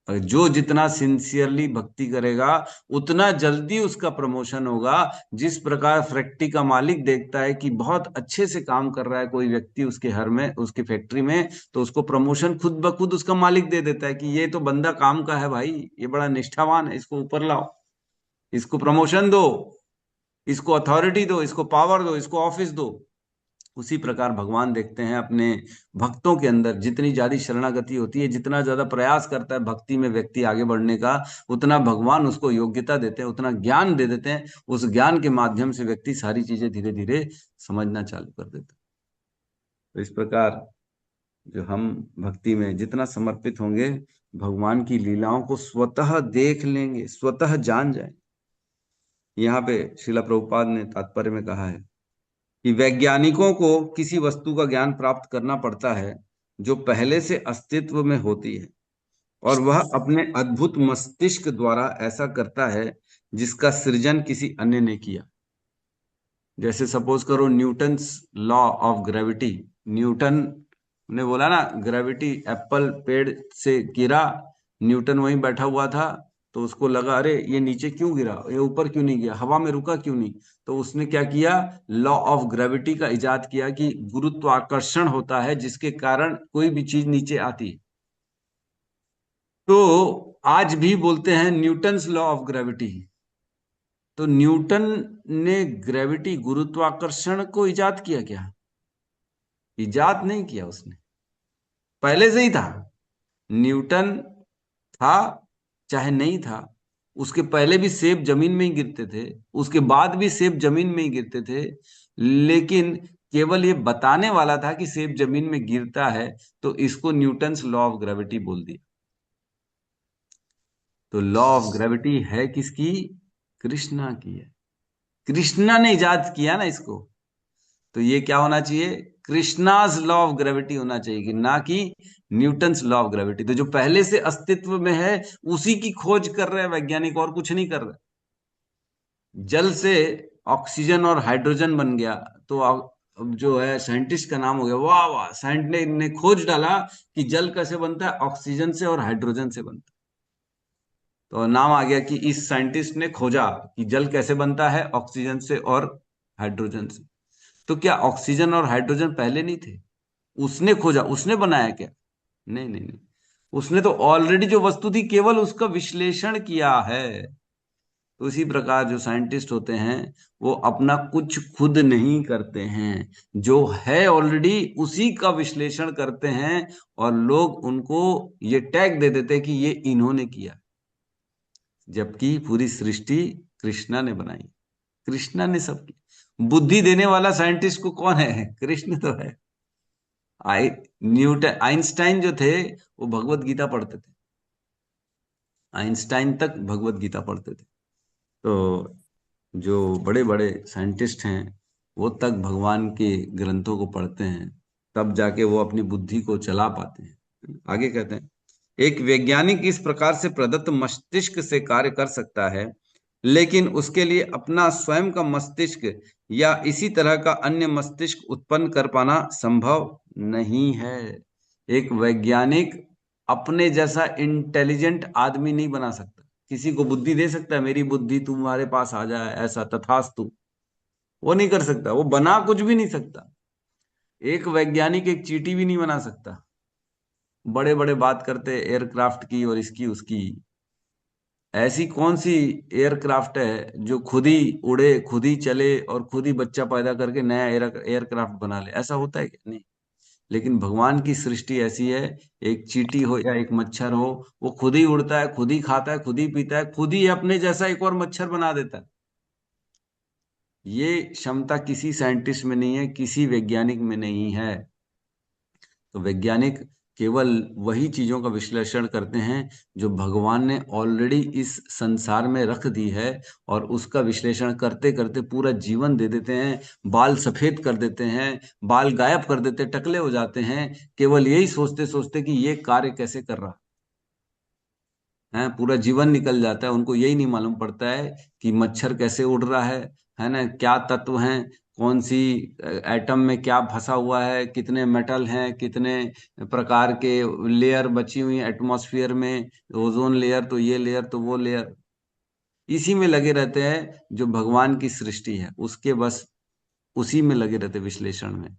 जो जितना सिंसियरली भक्ति करेगा, उतना जल्दी उसका प्रमोशन होगा। जिस प्रकार फैक्ट्री का मालिक देखता है कि बहुत अच्छे से काम कर रहा है कोई व्यक्ति उसके घर में, उसकी फैक्ट्री में, तो उसको प्रमोशन खुद ब खुद उसका मालिक दे देता है कि ये तो बंदा काम का है भाई, ये बड़ा निष्ठावान है, इसको ऊपर लाओ, इसको प्रमोशन दो, इसको अथॉरिटी दो, इसको पावर दो, इसको ऑफिस दो। उसी प्रकार भगवान देखते हैं अपने भक्तों के अंदर, जितनी ज्यादा शरणागति होती है, जितना ज्यादा प्रयास करता है भक्ति में व्यक्ति आगे बढ़ने का, उतना भगवान उसको योग्यता देते हैं, उतना ज्ञान दे देते हैं। उस ज्ञान के माध्यम से व्यक्ति सारी चीजें धीरे धीरे समझना चालू कर देता है। तो इस प्रकार जो हम भक्ति में जितना समर्पित होंगे, भगवान की लीलाओं को स्वतः देख लेंगे, स्वतः जान जाएंगे। यहाँ पे श्रीला प्रभुपाद ने तात्पर्य में कहा है कि वैज्ञानिकों को किसी वस्तु का ज्ञान प्राप्त करना पड़ता है जो पहले से अस्तित्व में होती है, और वह अपने अद्भुत मस्तिष्क द्वारा ऐसा करता है जिसका सृजन किसी अन्य ने किया। जैसे सपोज करो Newton's law of gravity, Newton ने बोला ना, ग्रेविटी, एप्पल पेड़ से गिरा, न्यूटन वहीं बैठा हुआ था, तो उसको लगा अरे ये नीचे क्यों गिरा, ये ऊपर क्यों नहीं गया, हवा में रुका क्यों नहीं? तो उसने क्या किया, लॉ ऑफ ग्रेविटी का इजाद किया कि गुरुत्वाकर्षण होता है जिसके कारण कोई भी चीज नीचे आती है। तो आज भी बोलते हैं न्यूटन्स लॉ ऑफ ग्रेविटी। तो न्यूटन ने ग्रेविटी, गुरुत्वाकर्षण को इजाद किया क्या? इजाद नहीं किया उसने, पहले से ही था। न्यूटन था चाहे नहीं था, उसके पहले भी सेब जमीन में ही गिरते थे, उसके बाद भी सेब जमीन में ही गिरते थे, लेकिन केवल ये बताने वाला था कि सेब जमीन में गिरता है, तो इसको न्यूटन्स लॉ ऑफ ग्रेविटी बोल दिया। तो लॉ ऑफ ग्रेविटी है किसकी? कृष्णा की है। कृष्णा ने इजाद किया ना इसको। तो ये क्या होना चाहिए? कृष्णाज लॉ ऑफ ग्रेविटी होना चाहिए, ना कि न्यूटन्स लॉ ऑफ ग्रेविटी। तो जो पहले से अस्तित्व में है उसी की खोज कर रहे हैं वैज्ञानिक, और कुछ नहीं कर रहे। जल से ऑक्सीजन और हाइड्रोजन बन गया, तो अब जो है साइंटिस्ट का नाम हो गया, वाह वाह, साइंटिस्ट ने खोज डाला कि जल कैसे बनता है, ऑक्सीजन से और हाइड्रोजन से बनता है। तो नाम आ गया कि इस साइंटिस्ट ने खोजा कि जल कैसे बनता है, ऑक्सीजन से और हाइड्रोजन से। तो क्या ऑक्सीजन और हाइड्रोजन पहले नहीं थे? उसने खोजा, उसने बनाया क्या? नहीं नहीं नहीं, उसने तो ऑलरेडी जो वस्तु थी केवल उसका विश्लेषण किया है। तो इसी प्रकार जो साइंटिस्ट होते हैं वो अपना कुछ खुद नहीं करते हैं, जो है ऑलरेडी उसी का विश्लेषण करते हैं, और लोग उनको ये टैग दे देते हैं कि ये इन्होंने किया, जबकि पूरी सृष्टि कृष्णा ने बनाई, कृष्णा ने सब किया। बुद्धि देने वाला साइंटिस्ट को कौन है? कृष्ण तो है। न्यूटन, आइंस्टाइन जो थे वो भगवत गीता पढ़ते थे, आइंस्टाइन तक भगवत गीता पढ़ते थे। तो जो बड़े बड़े साइंटिस्ट हैं वो तक भगवान के ग्रंथों को पढ़ते हैं, तब जाके वो अपनी बुद्धि को चला पाते हैं। आगे कहते हैं, एक वैज्ञानिक इस प्रकार से प्रदत्त मस्तिष्क से कार्य कर सकता है, लेकिन उसके लिए अपना स्वयं का मस्तिष्क या इसी तरह का अन्य मस्तिष्क उत्पन्न कर पाना संभव नहीं है। एक वैज्ञानिक अपने जैसा इंटेलिजेंट आदमी नहीं बना सकता। किसी को बुद्धि दे सकता है, मेरी बुद्धि तुम्हारे पास आ जाए ऐसा तथास्तु, वो नहीं कर सकता, वो बना कुछ भी नहीं सकता। एक वैज्ञानिक एक चींटी भी नहीं बना सकता। बड़े बड़े बात करते एयरक्राफ्ट की और इसकी उसकी, ऐसी कौन सी एयरक्राफ्ट है जो खुद ही उड़े, खुद ही चले और खुद ही बच्चा पैदा करके नया एयरक्राफ्ट बना ले? ऐसा होता है क्या? नहीं। लेकिन भगवान की सृष्टि ऐसी है, एक चींटी हो या एक मच्छर हो, वो खुद ही उड़ता है, खुद ही खाता है, खुद ही पीता है, खुद ही अपने जैसा एक और मच्छर बना देता है। ये क्षमता किसी साइंटिस्ट में नहीं है, किसी वैज्ञानिक में नहीं है। तो वैज्ञानिक केवल वही चीजों का विश्लेषण करते हैं जो भगवान ने ऑलरेडी इस संसार में रख दी है, और उसका विश्लेषण करते करते पूरा जीवन दे देते हैं, बाल सफेद कर देते हैं, बाल गायब कर देते, टकले हो जाते हैं, केवल यही सोचते सोचते कि ये कार्य कैसे कर रहा है। पूरा जीवन निकल जाता है, उनको यही नहीं मालूम पड़ता है कि मच्छर कैसे उड़ रहा है ना, क्या तत्व हैं, कौन सी एटम में क्या फंसा हुआ है, कितने मेटल हैं, कितने प्रकार के लेयर बची हुई हैं एटमॉस्फेयर में, ओजोन लेयर तो ये लेयर तो वो लेयर, इसी में लगे रहते हैं। जो भगवान की सृष्टि है उसके बस उसी में लगे रहते विश्लेषण में।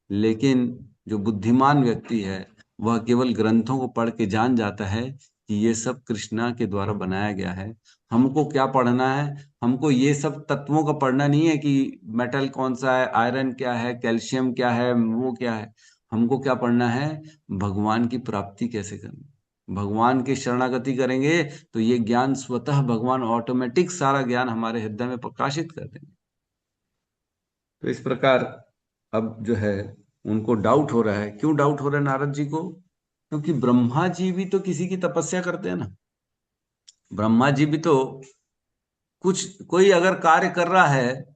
लेकिन जो बुद्धिमान व्यक्ति है वह केवल ग्रंथों को पढ़ के जान जाता है कि ये सब कृष्णा के द्वारा बनाया गया है। हमको क्या पढ़ना है? हमको ये सब तत्वों का पढ़ना नहीं है कि मेटल कौन सा है, आयरन क्या है, कैल्शियम क्या है, वो क्या है। हमको क्या पढ़ना है? भगवान की प्राप्ति कैसे करनी। भगवान की शरणागति करेंगे तो ये ज्ञान स्वतः भगवान ऑटोमेटिक सारा ज्ञान हमारे हृदय में प्रकाशित कर देंगे। तो इस प्रकार अब जो है उनको डाउट हो रहा है। क्यों डाउट हो रहा है नारद जी को? क्योंकि ब्रह्मा जी भी तो किसी की तपस्या करते हैं ना। ब्रह्मा जी भी तो कुछ, कोई अगर कार्य कर रहा है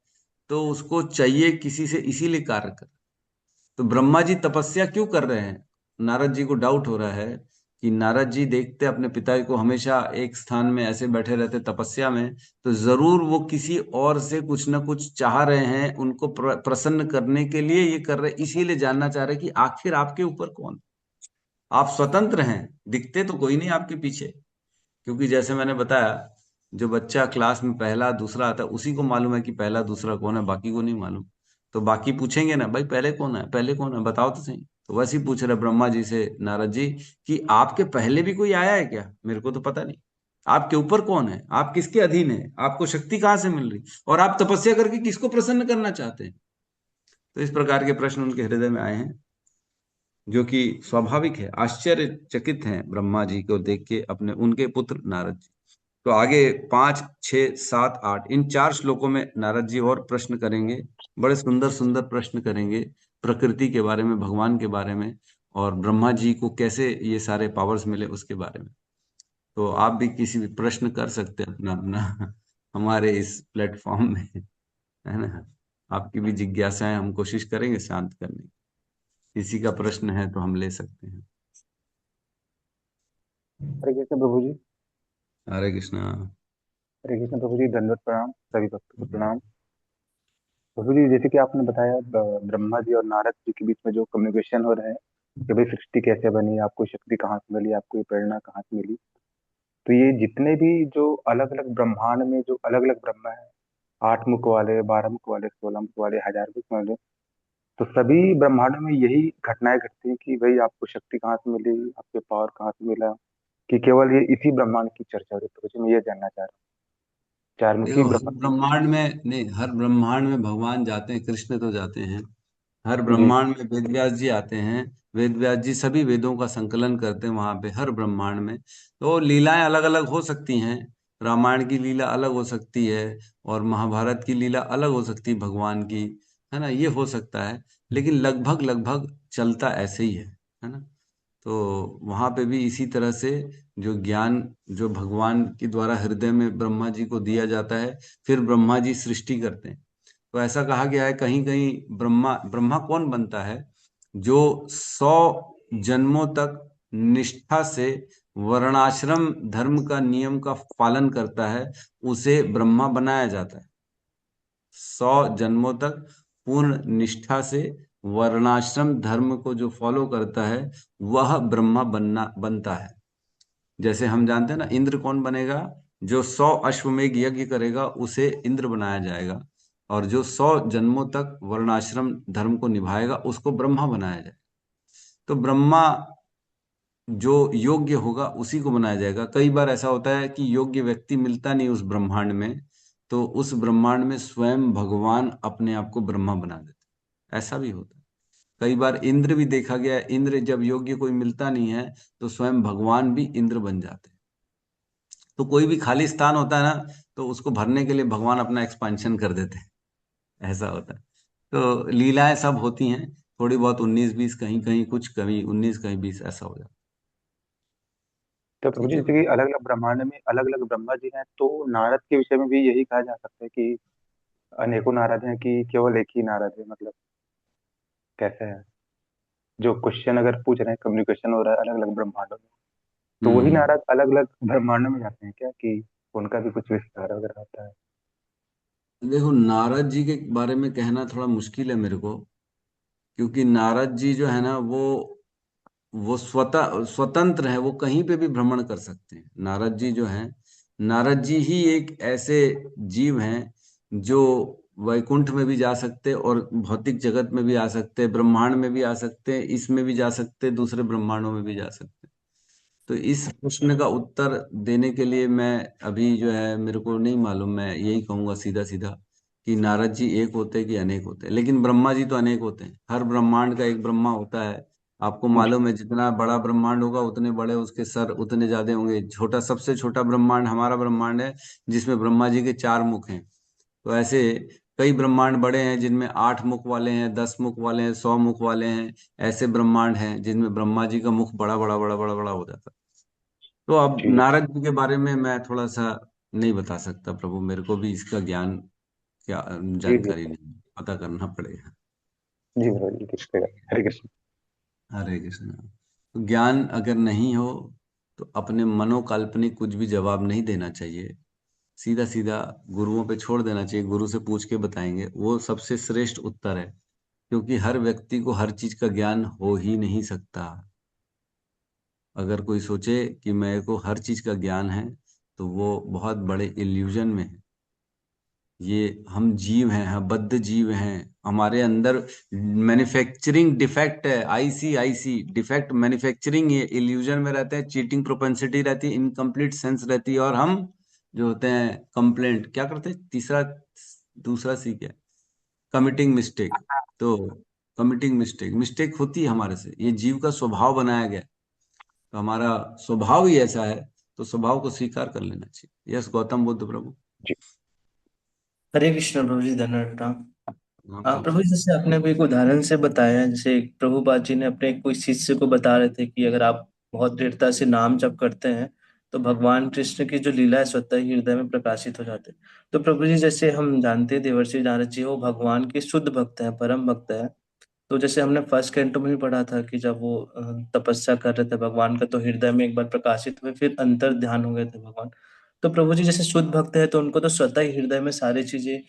तो उसको चाहिए किसी से, इसीलिए कार्य कर। तो ब्रह्मा जी तपस्या क्यों कर रहे हैं? नारद जी को डाउट हो रहा है कि नारद जी देखते अपने पिताजी को हमेशा एक स्थान में ऐसे बैठे रहते तपस्या में, तो जरूर वो किसी और से कुछ ना कुछ चाह रहे हैं, उनको प्रसन्न करने के लिए ये कर रहे, इसीलिए जानना चाह रहे कि आखिर आपके ऊपर कौन। आप स्वतंत्र हैं, दिखते तो कोई नहीं आपके पीछे। क्योंकि जैसे मैंने बताया, जो बच्चा क्लास में पहला दूसरा आता है उसी को मालूम है कि पहला दूसरा कौन है, बाकी को नहीं मालूम। तो बाकी पूछेंगे ना, भाई पहले कौन है, पहले कौन है, बताओ तो सही। तो वैसे ही पूछ रहे ब्रह्मा जी से नारद जी कि आपके पहले भी कोई आया है क्या? मेरे को तो पता नहीं। आपके ऊपर कौन है, आप किसके अधीन है, आपको शक्ति कहाँ से मिल रही, और आप तपस्या करके किसको प्रसन्न करना चाहते हैं? तो इस प्रकार के प्रश्न उनके हृदय में आए हैं, जो कि स्वाभाविक है। आश्चर्यचकित हैं ब्रह्मा जी को देख के अपने उनके पुत्र नारद जी। तो आगे 5, 6, 7, 8 इन 4 श्लोकों में नारद जी और प्रश्न करेंगे। बड़े सुंदर सुंदर प्रश्न करेंगे प्रकृति के बारे में, भगवान के बारे में, और ब्रह्मा जी को कैसे ये सारे पावर्स मिले उसके बारे में। तो आप भी किसी भी प्रश्न कर सकते हैं अपना अपना हमारे इस प्लेटफॉर्म में, है ना। आपकी भी जिज्ञासाएं हम कोशिश करेंगे शांत करने की। किसी का प्रश्न है तो हम ले सकते हैं। हरे कृष्ण प्रभु जी। हरे कृष्णा। हरे कृष्ण प्रभु जी, दंडवत प्रणाम, सभी भक्तों को प्रणाम। प्रभु जी, जैसे कि आपने बताया ब्रह्मा जी और नारद जी के बीच में जो कम्युनिकेशन हो रहा है कि भाई सृष्टि कैसे बनी, आपको शक्ति कहाँ से मिली, आपको ये प्रेरणा कहाँ से मिली। तो ये जितने भी जो अलग अलग ब्रह्मांड में जो अलग अलग ब्रह्म है, 8 मुख वाले, 12 मुख वाले, 16 मुख वाले, 1000 मुख वाले, तो सभी ब्रह्मांडों में यही घटनाएं घटती हैं कि भाई आपको शक्ति कहाँ से मिली, आपके पावर कहाँ से मिला, कि केवल ये इसी ब्रह्मांड की चर्चा हो रही है। तो मुझे मैं ये जानना चाह रहा हूँ, चारमुखी देखो, हर ब्रह्मांड। ब्रह्मांड में नहीं, हर ब्रह्मांड में भगवान जाते हैं, कृष्ण तो जाते हैं। हर जी। ब्रह्मांड में वेद व्यास जी आते हैं। वेद व्यास जी सभी वेदों का संकलन करते हैं वहां पे, हर ब्रह्मांड में। तो लीलाएं अलग अलग हो सकती हैं। रामायण की लीला अलग हो सकती है, और महाभारत की लीला अलग हो सकती है भगवान की, है ना, ये हो सकता है। लेकिन लगभग लगभग चलता ऐसे ही है ना। तो वहां पे भी इसी तरह से जो ज्ञान जो भगवान के द्वारा हृदय में ब्रह्मा जी को दिया जाता है, फिर ब्रह्मा जी सृष्टि करते हैं। तो ऐसा कहा गया है कहीं कहीं, ब्रह्मा ब्रह्मा कौन बनता है? जो 100 जन्मों तक निष्ठा से वर्णाश्रम धर्म का नियम का पालन करता है, उसे ब्रह्मा बनाया जाता है। 100 जन्मों तक पूर्ण निष्ठा से वर्णाश्रम धर्म को जो फॉलो करता है, वह ब्रह्मा बनता है। जैसे हम जानते हैं ना, इंद्र कौन बनेगा? जो 100 अश्वमेध यज्ञ करेगा उसे इंद्र बनाया जाएगा। और जो 100 जन्मों तक वर्णाश्रम धर्म को निभाएगा उसको ब्रह्मा बनाया जाएगा। तो ब्रह्मा जो योग्य होगा उसी को बनाया जाएगा। कई बार ऐसा होता है कि योग्य व्यक्ति मिलता नहीं उस ब्रह्मांड में, तो उस ब्रह्मांड में स्वयं भगवान अपने आप को ब्रह्मा बना देते, ऐसा भी होता है। कई बार इंद्र भी देखा गया है, इंद्र जब योग्य कोई मिलता नहीं है तो स्वयं भगवान भी इंद्र बन जाते हैं। तो कोई भी खाली स्थान होता है ना, तो उसको भरने के लिए भगवान अपना एक्सपांशन कर देते हैं, ऐसा होता है। तो लीलाएं सब होती हैं, थोड़ी बहुत 19-20, कहीं कहीं कुछ, कहीं 19 कहीं 20, ऐसा हो जाता तो है। प्रभु ठीक जी, है जैसे भाई। कि अलग अलग ब्रह्मांड में अलग अलग ब्रह्मा जी हैं, तो नारद के विषय में भी यही कहा जा सकता है कि अनेकों नारद हैं कि केवल एक ही नारद है, मतलब कैसे है? जो क्वेश्चन अगर पूछ रहे हैं, कम्युनिकेशन हो रहा है अलग अलग ब्रह्मांडों में, तो वही हम्म। नारद अलग अलग ब्रह्मांडों में जाते हैं क्या, कि उनका भी कुछ विस्तार वगैरह होता है? देखो, नारद जी के बारे में कहना थोड़ा मुश्किल है मेरे को, क्योंकि नारद जी जो है ना, वो स्वतंत्र है, वो कहीं पे भी भ्रमण कर सकते हैं। नारद जी जो हैं, नारद जी ही एक ऐसे जीव हैं जो वैकुंठ में भी जा सकते, और भौतिक जगत में भी आ सकते, ब्रह्मांड में भी आ सकते, इसमें भी जा सकते, दूसरे ब्रह्मांडों में भी जा सकते। तो इस प्रश्न का उत्तर देने के लिए मैं अभी जो है मेरे को नहीं मालूम। मैं यही कहूंगा सीधा सीधा कि नारद जी एक होते हैं कि अनेक होते हैं, लेकिन ब्रह्मा जी तो अनेक होते हैं। हर ब्रह्मांड का एक ब्रह्मा होता है। आपको जी। मालूम है, जितना बड़ा ब्रह्मांड होगा उतने बड़े उसके सर उतने ज्यादा होंगे। छोटा, सबसे छोटा ब्रह्मांड हमारा ब्रह्मांड है, जिसमें ब्रह्मा जी के 4 मुख हैं। तो ऐसे कई ब्रह्मांड बड़े हैं जिनमें 8 मुख वाले हैं, 10 मुख वाले हैं, 100 मुख वाले हैं। ऐसे ब्रह्मांड हैं जिनमें ब्रह्मा जी का मुख बड़ा बड़ा बड़ा बड़ा बड़ा हो जाता है। तो अब जी। नारद जी के बारे में मैं थोड़ा सा नहीं बता सकता प्रभु, मेरे को भी इसका ज्ञान, क्या जी। जी। जानकारी नहीं, पता करना पड़ेगा। जी प्रभु जी, ठीक है। हरे कृष्ण। हरे कृष्ण। तो ज्ञान अगर नहीं हो तो अपने मनोकाल्पनिक कुछ भी जवाब नहीं देना चाहिए। सीधा सीधा गुरुओं पे छोड़ देना चाहिए, गुरु से पूछ के बताएंगे, वो सबसे श्रेष्ठ उत्तर है। क्योंकि हर व्यक्ति को हर चीज का ज्ञान हो ही नहीं सकता। अगर कोई सोचे कि मेरे को हर चीज का ज्ञान है, तो वो बहुत बड़े इल्यूजन में है। ये हम जीव हैं, हम बद्ध जीव हैं। हमारे अंदर मैन्युफैक्चरिंग डिफेक्ट है, आईसी डिफेक्ट मैन्युफैक्चरिंग, ये इल्यूजन में रहते हैं, चीटिंग प्रोपेंसिटी रहती है, इनकम्प्लीट सेंस रहती है। और हम जो होते हैं कंप्लेंट क्या करते हैं, तीसरा, दूसरा सी क्या, कमिटिंग मिस्टेक। तो कमिटिंग मिस्टेक, मिस्टेक होती है हमारे से, ये जीव का स्वभाव बनाया गया है। तो हमारा स्वभाव ही ऐसा है, तो स्वभाव को स्वीकार कर लेना चाहिए। यस गौतम बुद्ध प्रभु। जी। हरे कृष्ण प्रभु जी, धन्यवाद राम। हाँ प्रभु प्रभु। जी, जैसे आपने अभी एक उदाहरण से बताया, जैसे प्रभुपाद जी ने अपने कोई शिष्य को बता रहे थे कि अगर आप बहुत दृढ़ता से नाम जप करते हैं तो भगवान कृष्ण की जो लीला है स्वतः ही हृदय में प्रकाशित हो जाते हैं। तो प्रभु जी, जैसे हम जानते हैं देवर्षि नारद जी वो भगवान के शुद्ध भक्त हैं, परम भक्त हैं। तो जैसे हमने फर्स्ट कैंटो में भी पढ़ा था कि जब वो तपस्या कर रहे थे भगवान का, तो हृदय में एक बार प्रकाशित हुए, फिर अंतर ध्यान हो गए थे भगवान। तो प्रभु जी, जैसे शुद्ध भक्त है तो उनको तो स्वतः ही हृदय में सारी चीजें,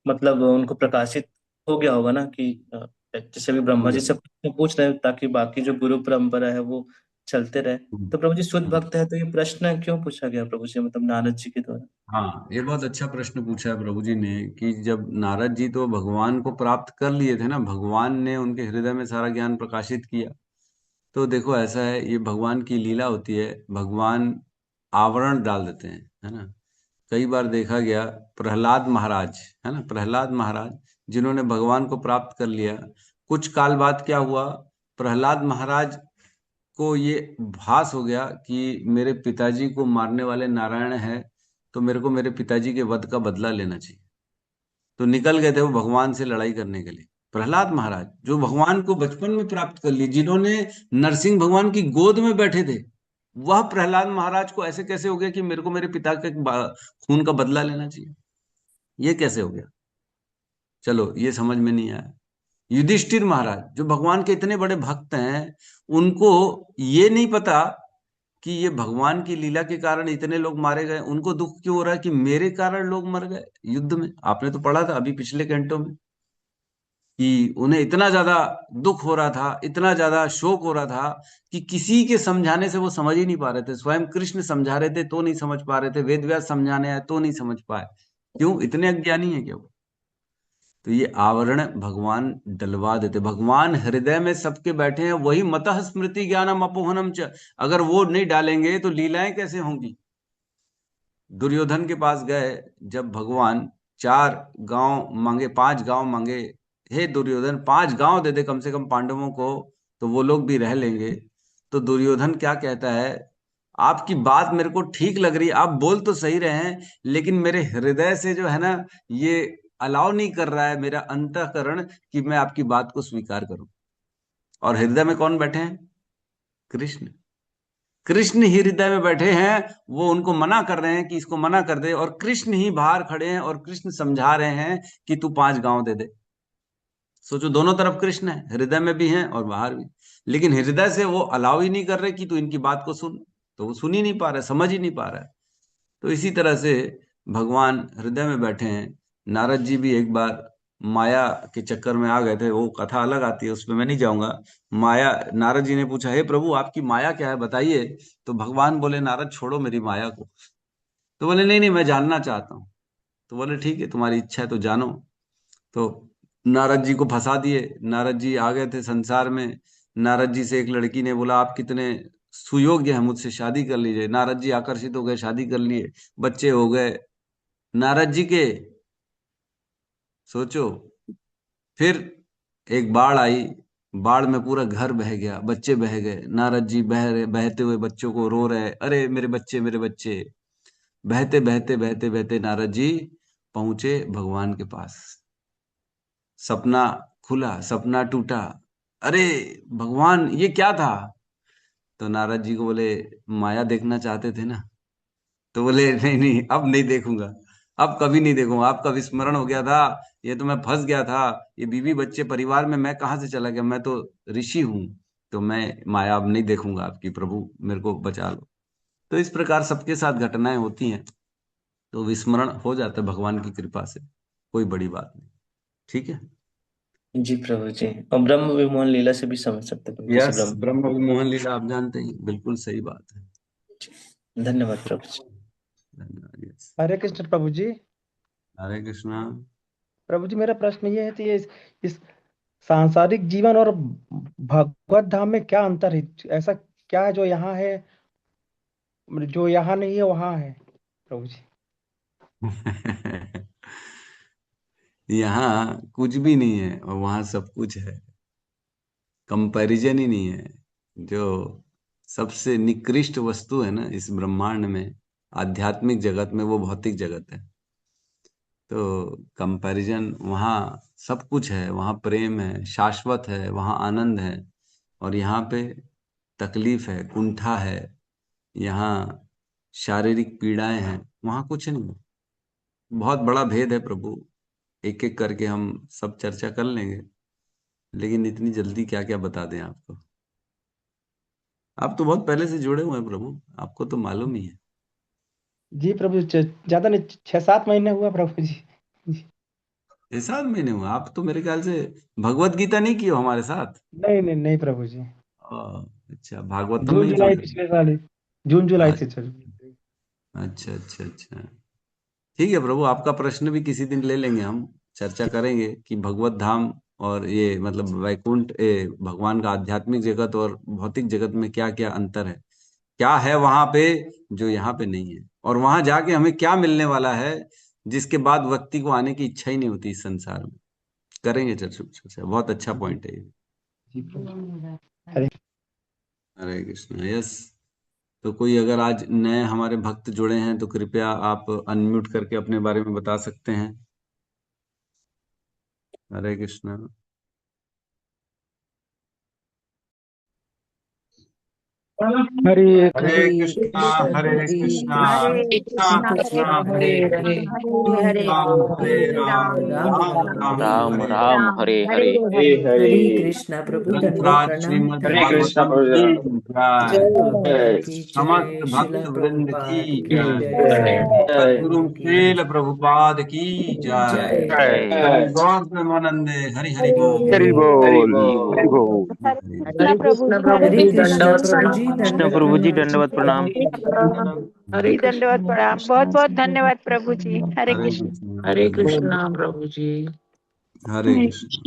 मतलब उनको प्रकाशित हो गया होगा ना कि जैसे भी हो ब्रह्मा जी गया। से पूछ रहे हैं ताकि बाकी जो गुरु परंपरा है वो चलते रहे। तो प्रभु जी शुद्ध भक्त है तो ये प्रश्न क्यों पूछा गया प्रभु जी, मतलब नारद जी के द्वारा? हाँ, ये बहुत अच्छा प्रश्न पूछा है प्रभु जी ने कि जब नारद जी तो भगवान को प्राप्त कर लिए थे ना, भगवान ने उनके हृदय में सारा ज्ञान प्रकाशित किया। तो देखो ऐसा है, ये भगवान की लीला होती है, भगवान आवरण डाल देते हैं, है ना। कई बार देखा गया, प्रहलाद महाराज, है ना, प्रहलाद महाराज जिन्होंने भगवान को प्राप्त कर लिया, कुछ काल बाद क्या हुआ, प्रहलाद महाराज को ये भास हो गया कि मेरे पिताजी को मारने वाले नारायण है, तो मेरे को मेरे पिताजी के वध का बदला लेना चाहिए। तो निकल गए थे वो भगवान से लड़ाई करने के लिए। प्रहलाद महाराज जो भगवान को बचपन में प्राप्त कर लिए, जिन्होंने नरसिंह भगवान की गोद में बैठे थे, वह प्रहलाद महाराज को ऐसे कैसे हो गया कि मेरे को मेरे पिता के खून का बदला लेना चाहिए? ये कैसे हो गया? चलो ये समझ में नहीं आया। युधिष्ठिर महाराज जो भगवान के इतने बड़े भक्त हैं, उनको ये नहीं पता कि ये भगवान की लीला के कारण इतने लोग मारे गए। उनको दुख क्यों हो रहा है कि मेरे कारण लोग मर गए युद्ध में? आपने तो पढ़ा था अभी पिछले घंटों में कि उन्हें इतना ज्यादा दुख हो रहा था, इतना ज्यादा शोक हो रहा था कि किसी के समझाने से वो समझ ही नहीं पा रहे थे। स्वयं कृष्ण समझा रहे थे तो नहीं समझ पा रहे थे, वेद व्यास समझाने आए तो नहीं समझ पाए। क्यों? इतने अज्ञानी है क्या वो? तो ये आवरण भगवान डलवा देते। भगवान हृदय में सबके बैठे हैं, वही मतः स्मृति ज्ञानम अपोहनम च। अगर वो नहीं डालेंगे तो लीलाएं कैसे होंगी? दुर्योधन के पास गए जब भगवान, 4 गांव मांगे, 5 गांव मांगे, हे दुर्योधन 5 गांव दे दे कम से कम पांडवों को, तो वो लोग भी रह लेंगे। तो दुर्योधन क्या कहता है, आपकी बात मेरे को ठीक लग रही है, आप बोल तो सही रहे हैं, लेकिन मेरे हृदय से जो है ना, ये अलाउ नहीं कर रहा है मेरा अंतःकरण कि मैं आपकी बात को स्वीकार करूं। और हृदय में कौन बैठे हैं? कृष्ण। कृष्ण ही हृदय में बैठे हैं, वो उनको मना कर रहे हैं कि इसको मना कर दे, और कृष्ण ही बाहर खड़े हैं और कृष्ण समझा रहे हैं कि तू 5 गांव दे दे। सोचो, दोनों तरफ कृष्ण है, हृदय में भी हैं और बाहर भी, लेकिन हृदय से वो अलाउ ही नहीं कर रहे कि तू इनकी बात को सुन। तो वो सुन ही नहीं पा रहा है, समझ ही नहीं पा रहा है। तो इसी तरह से भगवान हृदय में बैठे हैं। नारद जी भी एक बार माया के चक्कर में आ गए थे, वो कथा अलग आती है, उसमें मैं नहीं जाऊंगा। माया, नारद जी ने पूछा, हे प्रभु आपकी माया क्या है बताइए। तो भगवान बोले, नारद छोड़ो मेरी माया को। तो बोले, नहीं नहीं मैं जानना चाहता हूँ। तो बोले, ठीक है तुम्हारी इच्छा है तो जानो। तो नारद जी को फंसा दिए। नारद जी आ गए थे संसार में। नारद जी से एक लड़की ने बोला, आप कितने सुयोग्य हैं, मुझसे शादी कर लीजिए। नारद जी आकर्षित हो गए, शादी कर लिए, बच्चे हो गए नारद जी के। सोचो, फिर एक बाढ़ आई, बाढ़ में पूरा घर बह गया, बच्चे बह गए। नारद जी बहते हुए बच्चों को रो रहे, अरे मेरे बच्चे मेरे बच्चे। बहते बहते बहते बहते नारद जी पहुंचे भगवान के पास। सपना खुला, सपना टूटा, अरे भगवान ये क्या था? तो नारद जी को बोले, माया देखना चाहते थे ना? तो बोले, नहीं नहीं अब नहीं देखूंगा, अब कभी नहीं देखूंगा, आपका विस्मरण हो गया था, ये तो मैं फंस गया था, ये बीवी बच्चे परिवार में मैं कहाँ से चला गया, मैं तो ऋषि हूँ, तो मैं माया अब नहीं देखूंगा आपकी, प्रभु मेरे को बचा लो। तो इस प्रकार सबके साथ घटनाएं होती हैं, तो विस्मरण हो जाता है भगवान की कृपा से, कोई बड़ी बात नहीं। ठीक है जी प्रभु जी, और ब्रह्म विमोहन लीला से भी समझ सकते हैं प्रभु जी, जैसे यस, ब्रह्म विमोहन लीला आप जानते हैं, बिल्कुल सही बात है। धन्यवाद प्रभु जी। धन्यवाद। यस, हरे कृष्ण प्रभु जी। हरे कृष्णा। प्रभु जी मेरा प्रश्न ये है कि ये इस सांसारिक जीवन और भगवत धाम में क्या अंतर है? ऐसा क्या है जो यहाँ है, जो यहाँ नहीं है वहाँ है प्रभु जी? यहाँ कुछ भी नहीं है और वहां सब कुछ है, कंपैरिजन ही नहीं है। जो सबसे निकृष्ट वस्तु है ना इस ब्रह्मांड में, आध्यात्मिक जगत में, वो भौतिक जगत है। तो कंपैरिजन, वहाँ सब कुछ है, वहाँ प्रेम है, शाश्वत है, वहाँ आनंद है, और यहाँ पे तकलीफ है, कुंठा है, यहाँ शारीरिक पीड़ाएं हैं, वहाँ कुछ नहीं। बहुत बड़ा भेद है प्रभु, एक एक करके हम सब चर्चा कर लेंगे, लेकिन इतनी जल्दी क्या क्या बता दें आपको। आप तो बहुत पहले से जुड़े हुए हैं प्रभु, आपको तो मालूम ही है। जी प्रभु जी, ज्यादा नहीं, 6-7 महीने हुआ प्रभु जी। 7 महीने हुए? आप तो मेरे ख्याल से भगवत गीता नहीं की हो हमारे साथ। नहीं नहीं नहीं प्रभु जी। अच्छा, भागवतम जून में ही जुलाई चल पिछले साल ही, जून जुलाई से रहा चल। है। अच्छा अच्छा अच्छा, ठीक है प्रभु, आपका प्रश्न भी किसी दिन ले लेंगे, हम चर्चा करेंगे कि भगवत धाम और ये मतलब वैकुंठ, भगवान का आध्यात्मिक जगत और भौतिक जगत में क्या क्या अंतर है, क्या है वहां पे जो यहाँ पे नहीं है, और वहां जाके हमें क्या मिलने वाला है जिसके बाद व्यक्ति को आने की इच्छा ही नहीं होती इस संसार में। करेंगे चर्चा, बहुत अच्छा पॉइंट है ये। जी प्रभु। हरे हरे कृष्ण। यस, तो कोई अगर आज नए हमारे भक्त जुड़े हैं तो कृपया आप अनम्यूट करके अपने बारे में बता सकते हैं। हरे कृष्ण। हरे हरे कृष्णा हरे कृष्णा कृष्णा कृष्णा हरे हरे हरे राम हरे राम राम राम राम हरे राम हरे। हरे हरे हरे कृष्णा प्रभु, दंडवत ग्रंथराज प्रणाम श्रीमद् हरे प्रभु। कृष्णा भागवतम प्रभु। की जय, जय प्रभुपाद जय की समस्त जय, शिला भक्त वृंद प्रभुपाद की की जय, जय, शिला जय सद्गुरु प्रभुपाद की श्रील प्रभुपाद की जय, जय। जय। हरि गौर प्रेमानंदे हरि हरि बोल। हरि हरि बोल हरि बोल। बोल। हरे कृष्णा हरे प्रभु कृष्णा जी, प्रभु हरे जी, कृष्णा दंडवत प्रभु प्रभु जी, कृष्ण दंडवत प्रभु जी प्रणाम जी। दंडवत प्रणाम। जी, दंडवत प्रणाम, बहुत बहुत धन्यवाद प्रभु जी। हरे हरे कृष्ण। कृष्ण हरे कृष्णा प्रभु जी। हरे कृष्ण।